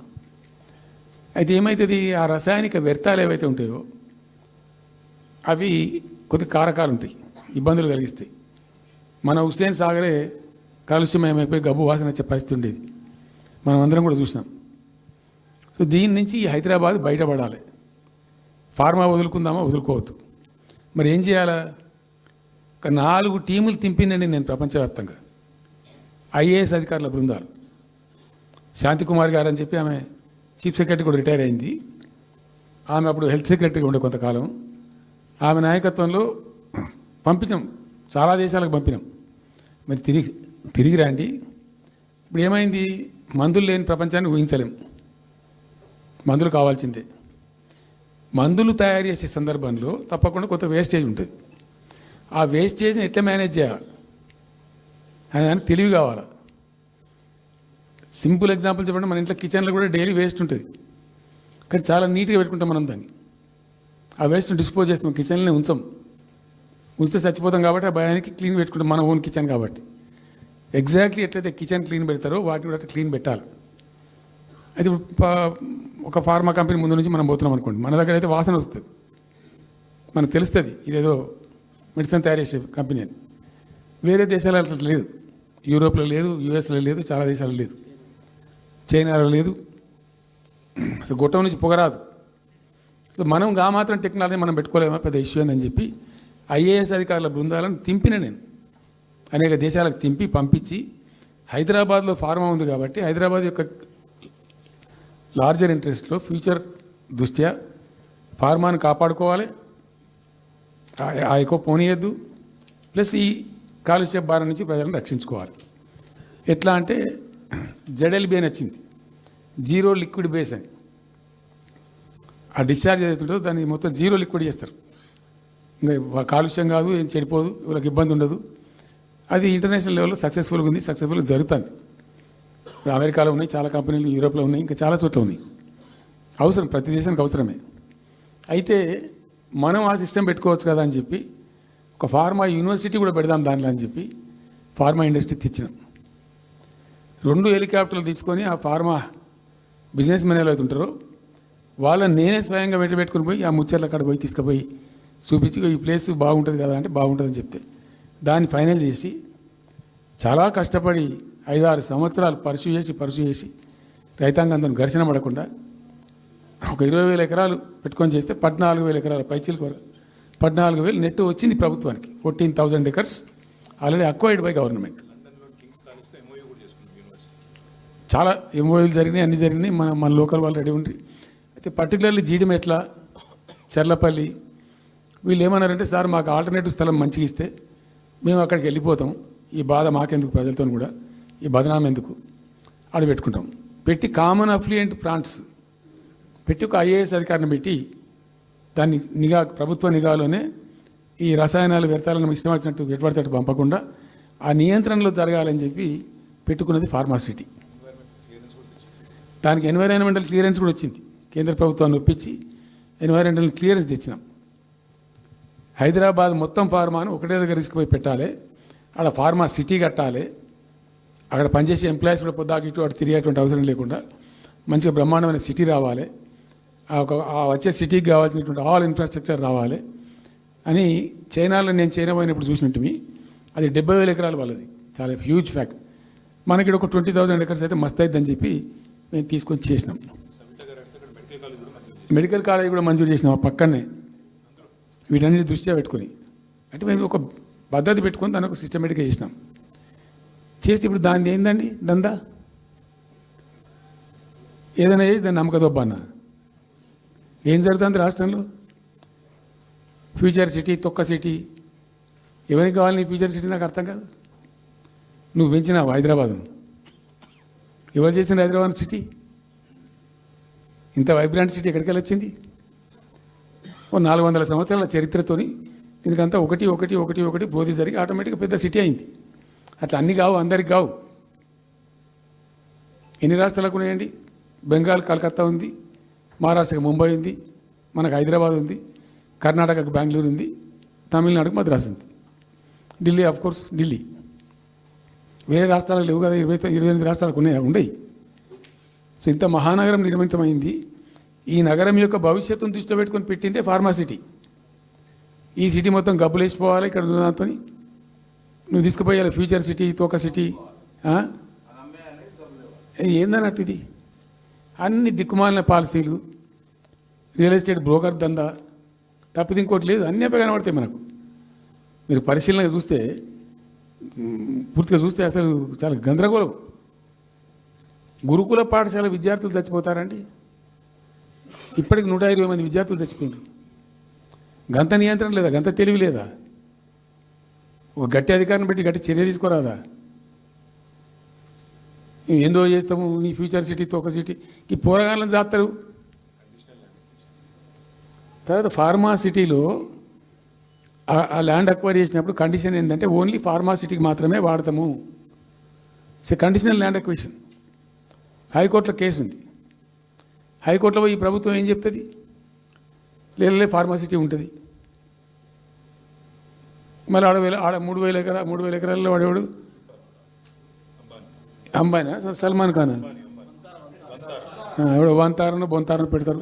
అయితే ఏమవుతుంది, ఆ రసాయనిక వ్యర్థాలు ఏవైతే ఉంటాయో అవి కొద్ది కారకాలు ఉంటాయి, ఇబ్బందులు కలిగిస్తాయి. మన హుస్సేన్ సాగరే కాలుష్యమయమైపోయి గబ్బు వాసన వచ్చే పరిస్థితి ఉండేది, మనం అందరం కూడా చూసినాం. సో దీని నుంచి హైదరాబాద్ బయటపడాలి. ఫార్మా వదులుకుందామా, వదులుకోవద్దు. మరి ఏం చేయాలా? ఒక 4 టీములు తింపిందండి నేను ప్రపంచవ్యాప్తంగా, ఐఏఎస్ అధికారుల బృందాలు. శాంతికుమార్ గారు అని చెప్పి ఆమె చీఫ్ సెక్రటరీ కూడా రిటైర్ అయింది. ఆమె అప్పుడు హెల్త్ సెక్రటరీగా ఉండే కొంతకాలం. ఆమె నాయకత్వంలో పంపించాం, చాలా దేశాలకు పంపినాం. మరి తిరిగి రండి. ఇప్పుడు ఏమైంది? మందులు లేని ప్రపంచాన్ని ఊహించలేం. మందులు కావాల్సిందే. మందులు తయారు చేసే సందర్భంలో తప్పకుండా కొంత వేస్టేజ్ ఉంటుంది. ఆ వేస్టేజ్ని ఎట్లా మేనేజ్ చేయాలి అని దానికి తెలివి కావాలి. సింపుల్ ఎగ్జాంపుల్ చెప్పండి, మన ఇంట్లో కిచెన్లో కూడా డైలీ వేస్ట్ ఉంటుంది, కానీ చాలా నీట్గా పెట్టుకుంటాం మనం దాన్ని. ఆ వేస్ట్ని డిస్పోజ్ చేస్తాం, కిచెన్లోనే ఉంచితే చచ్చిపోతాం కాబట్టి ఆ భయానికి క్లీన్ పెట్టుకుంటాం, మన ఓన్ కిచెన్ కాబట్టి. ఎగ్జాక్ట్లీ ఎట్లయితే కిచెన్ క్లీన్ పెడతారో వాటిని కూడా అట్లా క్లీన్ పెట్టాలి. అయితే ఒక ఫార్మా కంపెనీ ముందు నుంచి మనం పోతున్నాం అనుకోండి, మన దగ్గర అయితే వాసన వస్తుంది, మనకు తెలుస్తుంది ఇదేదో మెడిసిన్ తయారు చేసే కంపెనీ అని. వేరే దేశాలలో అట్లా లేదు. యూరోప్లో లేదు, యూఎస్లో లేదు, చాలా దేశాల్లో లేదు, చైనాలో లేదు. అసలు గొట్టం నుంచి పొగరాదు. సో మనం మాత్రం టెక్నాలజీ మనం పెట్టుకోలేమా, పెద్ద ఇష్యూ అని చెప్పి ఐఏఎస్ అధికారుల బృందాలను తింపిన నేను అనేక దేశాలకు తింపి పంపించి, హైదరాబాద్లో ఫార్మా ఉంది కాబట్టి హైదరాబాద్ యొక్క లార్జర్ ఇంట్రెస్ట్లో ఫ్యూచర్ దృష్ట్యా ఫార్మాను కాపాడుకోవాలి, ఆ ఎక్కువ పోనీయద్దు, ప్లస్ ఈ కాలుష్య భారం నుంచి ప్రజలను రక్షించుకోవాలి. ఎట్లా అంటే జెడ్ఎల్బి అని వచ్చింది, జీరో లిక్విడ్ బేస్ అని. ఆ డిశ్చార్జ్ ఏదైతుందో దాన్ని మొత్తం జీరో లిక్విడ్ చేస్తారు. ఇంకా కాలుష్యం కాదు, ఏం చెడిపోదు, వాళ్ళకి ఇబ్బంది ఉండదు. అది ఇంటర్నేషనల్ లెవెల్లో సక్సెస్ఫుల్గా ఉంది, సక్సెస్ఫుల్గా జరుగుతుంది. ఇప్పుడు అమెరికాలో ఉన్నాయి చాలా కంపెనీలు, యూరోప్లో ఉన్నాయి, ఇంకా చాలా చోట్ల ఉన్నాయి. అవసరం, ప్రతి దేశానికి అవసరమే. అయితే మనం ఆ సిస్టమ్ పెట్టుకోవచ్చు కదా అని చెప్పి ఒక ఫార్మా యూనివర్సిటీ కూడా పెడదాం దానిలో అని చెప్పి ఫార్మా ఇండస్ట్రీ తెచ్చినాం. 2 హెలికాప్టర్లు తీసుకొని ఆ ఫార్మా బిజినెస్ మెన్ ఎలా అవుతుంటారో వాళ్ళని నేనే స్వయంగా పెట్టుకుని పోయి ఆ ముచ్చర్ల అక్కడ పోయి తీసుకుపోయి చూపించి ఈ ప్లేస్ బాగుంటుంది కదా అంటే బాగుంటుందని చెప్తే దాన్ని ఫైనల్ చేసి చాలా కష్టపడి 5-6 సంవత్సరాలు పర్సూ చేసి రైతాంగంతో ఘర్షణ పడకుండా ఒక 20,000 ఎకరాలు పెట్టుకొని చేస్తే 14,000 ఎకరాల పైచీలకు వరకు 14,000 నెట్ వచ్చింది ప్రభుత్వానికి. 14,000 acres already acquired by government. చాలా ఎంఓయూలు జరిగినాయి, అన్నీ జరిగినాయి. మన లోకల్ వాళ్ళు రెడీ ఉండి. అయితే పర్టికులర్లీ జీడిమెట్ల, చర్లపల్లి వీళ్ళు ఏమన్నారంటే, సార్ మాకు ఆల్టర్నేటివ్ స్థలం మంచిగా ఇస్తే మేము అక్కడికి వెళ్ళిపోతాం, ఈ బాధ మాకెందుకు, ప్రజలతో కూడా ఈ బదనాం ఎందుకు, ఆడ పెట్టుకుంటాం. పెట్టి కామన్ అఫ్లుయెంట్ ప్లాంట్స్ పెట్టి ఒక ఐఏఎస్ అధికారిని పెట్టి దాన్ని ప్రభుత్వ నిఘాలోనే ఈ రసాయనాలు వ్యర్థాలను ఇష్టం వచ్చినట్టు ఎటుపడితే పంపకుండా ఆ నియంత్రణలో జరగాలని చెప్పి పెట్టుకున్నది ఫార్మాసిటీ. దానికి ఎన్వైరాన్మెంటల్ క్లియరెన్స్ కూడా వచ్చింది. కేంద్ర ప్రభుత్వాన్ని ఒప్పించి ఎన్వైరాన్మెంటల్ క్లియరెన్స్ తెచ్చినాం. హైదరాబాద్ మొత్తం ఫార్మాను ఒకటే దగ్గర తీసుకుపోయి పెట్టాలి, ఆడ ఫార్మా సిటీ కట్టాలి, అక్కడ పనిచేసే ఎంప్లాయీస్ కూడా పొద్దాకి ఇటు అటు తిరిగేటువంటి అవసరం లేకుండా మంచిగా బ్రహ్మాండమైన సిటీ రావాలి, వచ్చే సిటీకి కావాల్సినటువంటి ఆల్ ఇన్ఫ్రాస్ట్రక్చర్ రావాలి అని చైనాలో నేను చైనా పోయినప్పుడు చూసినట్టు అది 70,000 ఎకరాలు వాళ్ళది, చాలా హ్యూజ్ ఫ్యాక్ట్. మనకి ఒక 20,000 acres అయితే మస్తు అవుతుందని చెప్పి మేము తీసుకొని చేసినాం. మెడికల్ కాలేజ్ కూడా మంజూరు చేసినాం ఆ పక్కనే, వీటన్నిటి దృష్ట్యా పెట్టుకొని. అంటే మేము ఒక పద్ధతి పెట్టుకొని దాన్ని ఒక సిస్టమేటిక్గా చేసినాం. చేస్తే ఇప్పుడు దాన్ని ఏందండి దందా, ఏదైనా చేసి దాన్ని నమ్మకదొబ్బ అన్న. ఏం జరుగుతుంది రాష్ట్రంలో? ఫ్యూచర్ సిటీ, తొక్క సిటీ, ఎవరికి కావాలి నీ ఫ్యూచర్ సిటీ? నాకు అర్థం కాదు. నువ్వు పెంచినావు హైదరాబాద్ను, ఎవరు చేసిన హైదరాబాద్ సిటీ? ఇంత వైబ్రాంట్ సిటీ ఎక్కడికి వెళ్ళి వచ్చింది? ఓ 400 సంవత్సరాల చరిత్రతోని దీనికంతా ఒకటి బోధి జరిగి ఆటోమేటిక్గా పెద్ద సిటీ అయింది. అట్లా అన్నీ కావు, అందరికి కావు. ఎన్ని రాష్ట్రాలకు ఉన్నాయండి? బెంగాల్ కలకత్తా ఉంది, మహారాష్ట్రకి ముంబై ఉంది, మనకు హైదరాబాద్ ఉంది, కర్ణాటకకు బెంగళూరు ఉంది, తమిళనాడుకు మద్రాసు ఉంది, ఢిల్లీ కోర్స్ ఢిల్లీ. వేరే రాష్ట్రాలకు లేవు కదా, 28 రాష్ట్రాలకు ఉండయి. సో ఇంత మహానగరం నిర్మితమైంది. ఈ నగరం యొక్క భవిష్యత్తును దృష్టిలో పెట్టుకొని పెట్టిందే ఫార్మాసిటీ. ఈ సిటీ మొత్తం గబ్బులు వేసిపోవాలి ఇక్కడ దాంతో, నువ్వు తీసుకుపోయాలి ఫ్యూచర్ సిటీ, తోక సిటీ. ఏందన్నట్టు ఇది? అన్ని దిక్కుమాలిన పాలసీలు, రియల్ ఎస్టేట్ బ్రోకర్ దందా తప్పితే ఇంకోటి లేదు. అన్నీ అప్పే కనబడతాయి మనకు. మీరు పరిశీలనగా చూస్తే, పూర్తిగా చూస్తే అసలు చాలా గందరగోళం. గురుకుల పాఠశాల విద్యార్థులు చచ్చిపోతారండి. ఇప్పటికి 120 మంది విద్యార్థులు చచ్చిపోయినారు. గంత నియంత్రణ లేదా, గంత తెలివి లేదా? ఒక గట్టి అధికారిని బట్టి గట్టి చర్య తీసుకోరాదా? మేము ఏందో చేస్తాము, నీ ఫ్యూచర్ సిటీ తోక సిటీ ఈ పోరగాళ్ళని చేస్తారు. తర్వాత ఫార్మా సిటీలో ఆ ల్యాండ్ అక్వైర్ చేసినప్పుడు కండిషన్ ఏంటంటే ఓన్లీ ఫార్మా సిటీకి మాత్రమే వాడతాము. It's a conditional land acquisition. హైకోర్టులో కేసు ఉంది. హైకోర్టులో ఈ ప్రభుత్వం ఏం చెప్తుంది? లేలే ఫార్మా సిటీ ఉంటుంది. మళ్ళీ ఆడ 3,000 ఎకరాల్లో వాడేవాడు అంబానా సల్మాన్ ఖాన్ ఎవడో బొంతారను పెడతారు.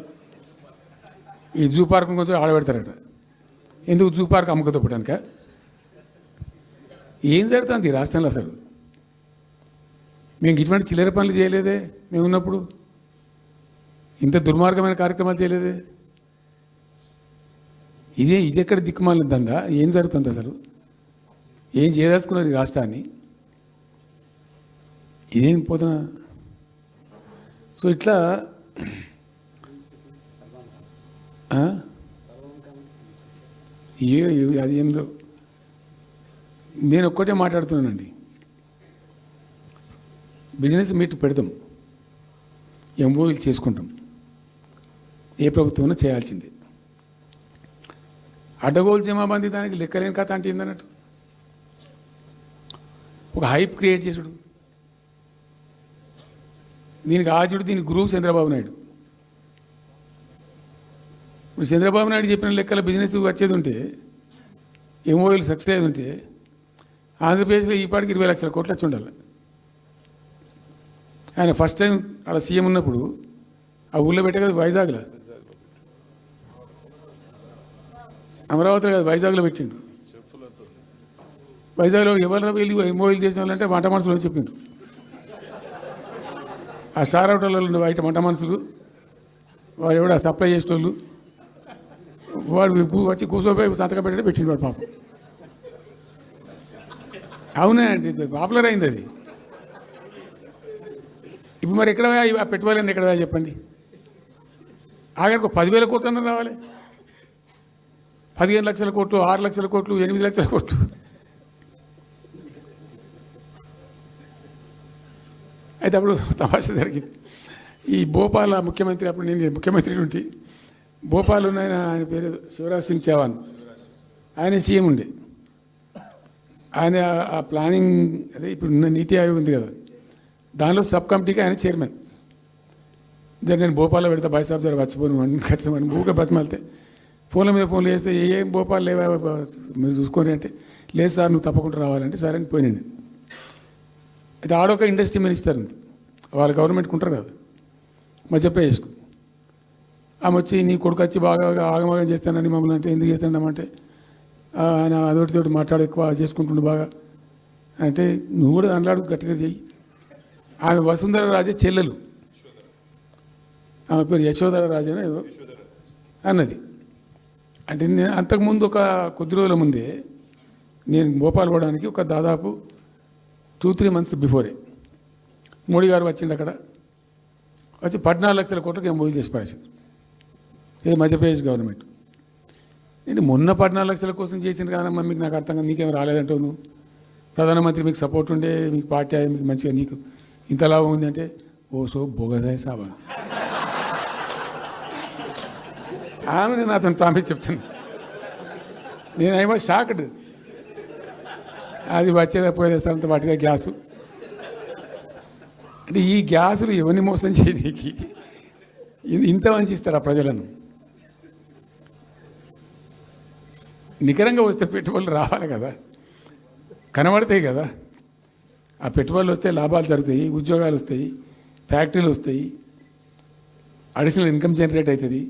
ఈ జూ పార్క్ కొంచెం ఆడబెడతారట. ఎందుకు జూ పార్క్ అమ్మకతో పెట్టానుక? ఏం జరుగుతుంది ఈ రాష్ట్రంలో అసలు? మేము ఇటువంటి చిల్లర పనులు చేయలేదే మేము ఉన్నప్పుడు. ఇంత దుర్మార్గమైన కార్యక్రమాలు చేయలేదే. ఇది ఎక్కడ దిక్కుమాలిద్దా? ఏం జరుగుతుంది అసలు? ఏం చేయదలుచుకున్నారు ఈ రాష్ట్రాన్ని? ఇదేం పోతున్నా? సో ఇట్లా అది ఏందో నేను ఒక్కటే మాట్లాడుతున్నానండి. బిజినెస్ మీట్ పెడతాం, ఎంఓయూలు చేసుకుంటాం. ఏ ప్రభుత్వం చేయాల్సిందే. అడ్డగోలు జమాబందీ దానికి లెక్కలేని కథ అంటే ఏందన్నట్టు. ఒక హైప్ క్రియేట్ చేసుడు, దీనికి ఆజుడు, దీనికి గురువు చంద్రబాబు నాయుడు. ఇప్పుడు చంద్రబాబు నాయుడు చెప్పిన లెక్కల బిజినెస్ వచ్చేది ఉంటే, ఎంఓయూలు సక్సెస్ అయ్యేది ఉంటే ఆంధ్రప్రదేశ్లో ఈ పాటికి 20 లక్షల కోట్లు వచ్చి ఉండాలి. ఆయన ఫస్ట్ టైం అలా సీఎం ఉన్నప్పుడు ఆ ఊళ్ళో పెట్టే కదా, వైజాగ్లో, అమరావతిలో కాదు వైజాగ్లో పెట్టిండు. వైజాగ్లో ఎవరు వెళ్ళి ఎంఓయూలు చేసిన వాళ్ళంటే వంట మనుషులు అని చెప్పిండ్రు. ఆ స్టార్ హోటల్లో ఉండే బయట వంట మనుషులు, వాడు ఎవడు ఆ సప్లై చేసేటోళ్ళు, వాడు వచ్చి కూర్చోపోయి సంతకం పెట్టే పెట్టిండు వాడు పాపం. అవునా అంటే పాపులర్ అయింది అది. ఇప్పుడు మరి ఎక్కడ ఆ పెట్టుబడి ఎక్కడ చెప్పండి? ఆఖరికి 10,000 కోట్లు అన్న రావాలి. 15 లక్షల కోట్లు, 6 లక్షల కోట్లు, 8 లక్షల కోట్లు. అయితే అప్పుడు తమాషా జరిగింది. ఈ భోపాల్ ముఖ్యమంత్రి, అప్పుడు నేను ముఖ్యమంత్రి నుండి భోపాల్ ఉన్న ఆయన పేరు శివరాజ్ సింగ్ చౌహాన్, ఆయన సీఎం ఉండే. ఆయన ఆ ప్లానింగ్ అదే ఇప్పుడు నీతి ఆయోగ్ ఉంది కదా, దానిలో సబ్ కమిటీకి ఆయన చైర్మన్. నేను భోపాల్లో పెడతా బాయ్సాబ్ జర వచ్చిపోను అని ఖచ్చితంగా ఊగా బతిమాలితే ఫోన్ల మీద ఫోన్లు చేస్తే ఏం భోపాల్ లేవా మీరు చూసుకొని అంటే, లేదు సార్ నువ్వు తప్పకుండా రావాలంటే సరే అని పోయినండి. అయితే ఆడొక ఇండస్ట్రీ మినిస్టర్ ఉంది, వాళ్ళ గవర్నమెంట్కి ఉంటారు కదా మధ్యప్రదేశ్కు. ఆమె వచ్చి నీ కొడుకు వచ్చి బాగా ఆగమాగం చేస్తానండి మమ్మల్ని అంటే, ఎందుకు చేస్తానమ్మంటే ఆయన అదొకటితోటి మాట్లాడు ఎక్కువ చేసుకుంటుండే బాగా అంటే, నువ్వు కూడా అన్నాడు గట్టిగా చెయ్యి. ఆమె వసుంధర రాజే చెల్లెలు, ఆమె పేరు యశోధర రాజే ఏదో అన్నది. అంటే నేను అంతకుముందు ఒక కొద్ది రోజుల ముందే నేను భోపాల్ పోవడానికి ఒక దాదాపు 2-3 మంత్స్ బిఫోరే మోడీ గారు వచ్చిండు. అక్కడ వచ్చి 14 లక్షల కోట్లకు ఎంఓయూ చేసి పడేసారు. ఇది మధ్యప్రదేశ్ గవర్నమెంట్. నేను మొన్న 14 లక్షల కోసం చేసింది కాదమ్మా, మీకు నాకు అర్థం కాదు, నీకేం రాలేదంటావు నువ్వు. ప్రధానమంత్రి మీకు సపోర్ట్ ఉండే, మీకు పార్టీ మీకు మంచిగా నీకు ఇంత లాభం ఉంది అంటే, ఓ సో బోగసాయి సాబా ఆమె నేను అతను ప్రామిస్ చెప్తాను. నేను ఐ వాజ్ షాక్డ్. అది వచ్చేదా పోయేదా సార్ అంత వాటిగా గ్యాసు అంటే, ఈ గ్యాసులు ఎవరిని మోసం చేయడానికి ఇంత వంచిస్తారా ప్రజలను? నికరంగా వస్తే పెట్టుబడులు రావాలి కదా, కనబడతాయి కదా. ఆ పెట్టుబడులు వస్తే లాభాలు జరుగుతాయి, ఉద్యోగాలు వస్తాయి, ఫ్యాక్టరీలు వస్తాయి, అడిషనల్ ఇన్కమ్ జనరేట్ అవుతుంది,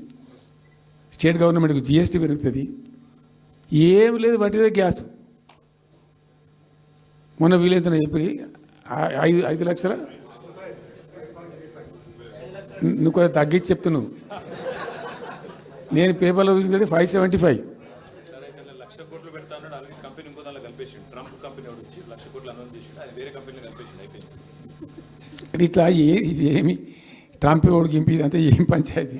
స్టేట్ గవర్నమెంట్కి జిఎస్టీ పెరుగుతుంది. ఏం లేదు, వాటిదే గ్యాస్. మొన్న వీలైతే చెప్పి 5 లక్షల, నువ్వు కొంచెం తగ్గించి చెప్తున్నావు. నేను పేపర్లో చూసింది 575. ఇట్లా ఇది ఏమి ట్రంప్ ఓడికి ఇంపి ఇదంతా ఏం పంచాయతీ?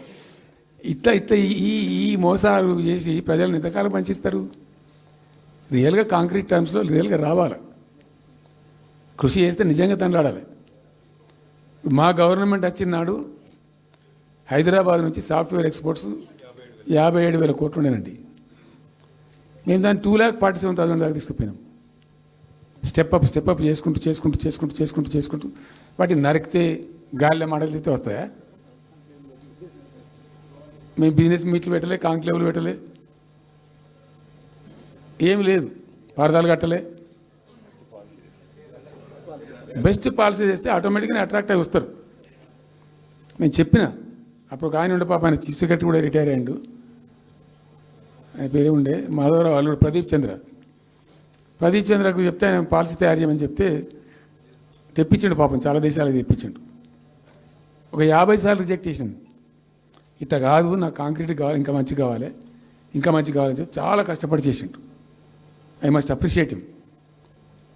ఇట్లా ఈ మోసాలు చేసి ప్రజలను ఎంతకాలం పంచిస్తారు? రియల్గా కాంక్రీట్ టర్మ్స్లో రియల్గా రావాలి. కృషి చేస్తే నిజంగా తండ్రాడాలి. మా గవర్నమెంట్ వచ్చిన నాడు హైదరాబాద్ నుంచి సాఫ్ట్వేర్ ఎక్స్పోర్ట్స్ 57,000 కోట్లు ఉండేనండి. మేము దాన్ని 2,47,000 దాకా తీసుకుపోయినాం. స్టెప్ అప్ చేసుకుంటూ వాటిని నరికితే గాలిలో మాటలు చెప్తే వస్తాయా? మేము బిజినెస్ మీట్లు పెట్టలే, కాంక్లేవ్లు పెట్టలే, ఏమి లేదు, పరదాలు కట్టలే. బెస్ట్ పాలసీ చేస్తే ఆటోమేటిక్గా అట్రాక్ట్ అయి వస్తారు. నేను చెప్పిన అప్పుడు ఒక ఆయన ఉండే, పాప ఆయన చీఫ్ సెక్రటరీ కూడా రిటైర్ అయ్యిండు, ఆయన పేరే ఉండే మాధవరావు అల్లుడు ప్రదీప్ చంద్రకు చెప్తే ఆయన పాలసీ తయారు చేయమని చెప్తే తెప్పించిండు. పాపం చాలా దేశాలకు తెప్పించిండు. ఒక 50 సార్లు రిజెక్ట్ చేసిండు. ఇట్లా కాదు, నాకు కాంక్రీట్ కావాలి, ఇంకా మంచి కావాలని చెప్పి చాలా కష్టపడి చేసిండు. I must appreciate him.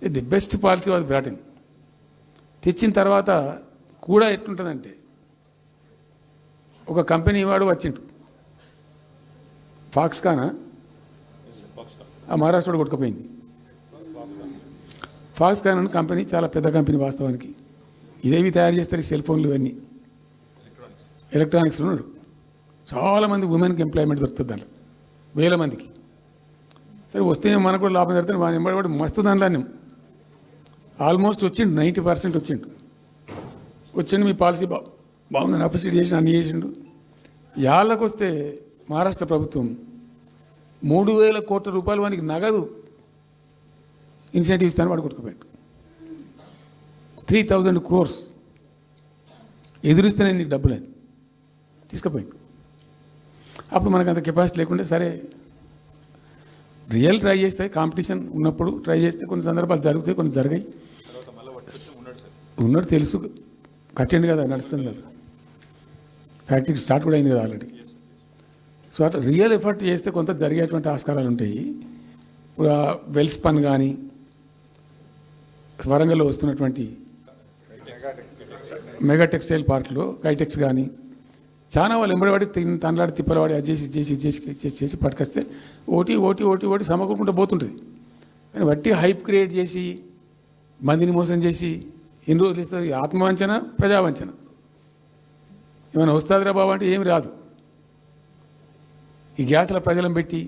The best policy was brought in. తెచ్చిన తర్వాత కూడా ఎట్లుంటుందంటే, ఒక కంపెనీ వాడు వచ్చిండు, ఫాక్స్కానా, ఆ మహారాష్ట్రలో కొట్టుకుపోయింది. ఫాక్స్కాన్ అనే కంపెనీ చాలా పెద్ద కంపెనీ వాస్తవానికి. ఇదేవి తయారు చేస్తారు, ఈ సెల్ ఫోన్లు ఇవన్నీ ఎలక్ట్రానిక్స్లో ఉన్నాడు. చాలామంది ఉమెన్కి ఎంప్లాయ్మెంట్ దొరుకుతుంది దాంట్లో, 1000 మందికి. సరే వస్తే మనకు కూడా లాభం జరుగుతుంది. వాని ఎంబడి మస్తు దానిలో ఆల్మోస్ట్ వచ్చిండు, 90% వచ్చిండు. మీ పాలసీ బాగుందని అప్రిషియేట్ చేసి అన్ని చేసిండు. యాళ్ళకు వస్తే మహారాష్ట్ర ప్రభుత్వం 3,000 కోట్ల రూపాయలు వానికి నగదు ఇన్సెంటివ్ ఇస్తాను, వాడు కొట్టుకుపోయాడు. 3,000 crores ఎదురిస్తేనే నీకు డబ్బులని తీసుకుపోయాడు. అప్పుడు మనకు అంత కెపాసిటీ లేకుంటే సరే రియల్ ట్రై చేస్తే, కాంపిటీషన్ ఉన్నప్పుడు ట్రై చేస్తే కొన్ని సందర్భాలు జరుగుతాయి, కొన్ని జరిగాయి. ఉన్నట్టు తెలుసు, కట్టండి కదా, నడుస్తుంది కదా, ఫ్యాక్టరీ స్టార్ట్ కూడా అయింది కదా ఆల్రెడీ. సో అట్లా రియల్ ఎఫర్ట్ చేస్తే కొంత జరిగేటువంటి ఆస్కారాలు ఉంటాయి. ఇప్పుడు వెల్స్పన్ కానీ, వరంగల్లో వస్తున్నటువంటి మెగా టెక్స్టైల్ పార్క్లో కైటెక్స్ కానీ, చాలా వాళ్ళు ఎంబడివాడి తనలాడి తిప్పలవాడి అది చేసి పట్టుకొస్తే ఓటి సమకూరుకుంటూ పోతుంటుంది. కానీ వట్టి హైప్ క్రియేట్ చేసి మందిని మోసం చేసి ఎన్ని రోజులు ఇస్తుంది? ఆత్మవంచన, ప్రజావంచన. ఏమైనా వస్తుందిరా బాబు అంటే ఏమి రాదు. ఈ గ్యాస్ల ప్రజలను పెట్టి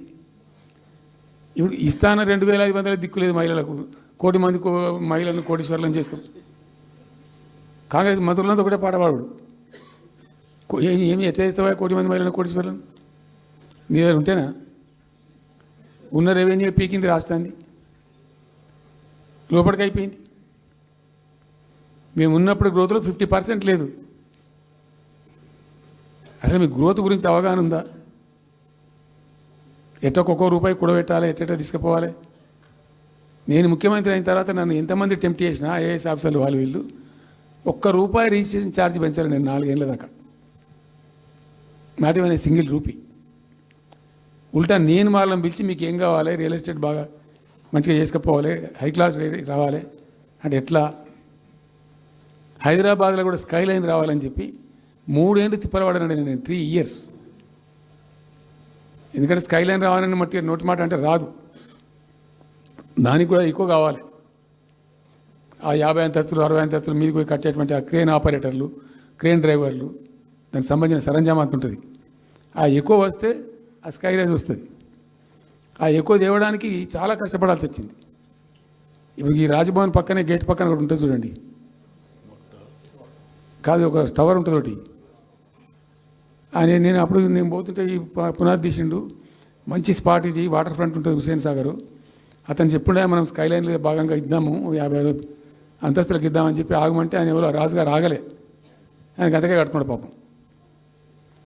ఇప్పుడు ఇస్తాన 2,500 దిక్కులేదు మహిళలకు, 1 కోటి మంది మహిళలను కోటీశ్వర్లను చేస్తాం. కాంగ్రెస్ మంత్రులంతా ఒకటే పాట పాడు, ఏమి ఎట్లా చేస్తావా 1 కోటి మంది మహిళలను కోటీశ్వర్లను? నీ దగ్గర ఉంటేనా? ఉన్న రెవెన్యూ పీకింది రాష్ట్రాన్ని, లోపలికి అయిపోయింది. మేము ఉన్నప్పుడు గ్రోత్లో 50% లేదు. అసలు మీ గ్రోత్ గురించి అవగాహన ఉందా? ఒక్కొక్క రూపాయి కూడబెట్టాలి, ఎట్లా తీసుకుపోవాలి? నేను ముఖ్యమంత్రి అయిన తర్వాత నన్ను ఎంతమంది టెంప్ట్ చేసినా ఐఏఎస్ ఆఫీసర్లు వాళ్ళు వీళ్ళు, ₹1 రిజిస్ట్రేషన్ ఛార్జ్ పెంచారు నేను 4 ఏళ్ళ దాకా. Not even single rupee. ఉల్టా నేను వాళ్ళని పిలిచి మీకు ఏం కావాలి, రియల్ ఎస్టేట్ బాగా మంచిగా చేసుకుపోవాలి, హై క్లాస్ రావాలి అంటే ఎట్లా? హైదరాబాద్లో కూడా స్కై లైన్ రావాలని చెప్పి 3 ఏళ్ళు తిప్పలవాడనండి నేను, 3 years. ఎందుకంటే స్కై లైన్ రావాలని నోటి మాట అంటే రాదు, దానికి కూడా ఎక్కువ కావాలి. ఆ 50 అంతస్తులు 60 అంతస్తులు మీదకి పోయి కట్టేటువంటి ఆ క్రేన్ ఆపరేటర్లు, క్రేన్ డ్రైవర్లు, దానికి సంబంధించిన సరంజామా అంత ఉంటుంది. ఆ ఎక్కువ వస్తే ఆ స్కై రైజ్ వస్తుంది. ఆ ఎక్కువ తేవడానికి చాలా కష్టపడాల్సి వచ్చింది. ఇప్పుడు ఈ రాజ్భవన్ పక్కనే గేట్ పక్కన ఒకటి ఉంటుంది చూడండి, కాదు ఒక టవర్ ఉంటుంది ఒకటి. నేను అప్పుడు నేను పోతుంటే ఈ పునాది తీసిండు, మంచి స్పాట్ ఇది, వాటర్ ఫ్రంట్ ఉంటుంది హుసేన్ సాగర్. అతను చెప్పుండే మనం స్కై లైన్లో భాగంగా ఇద్దాము, 50 అంతస్తులకు ఇద్దామని చెప్పి ఆగమంటే ఆయన ఎవరో రాజుగారు ఆగలే, ఆయన గతకే కట్టుకున్నాడు పాపం.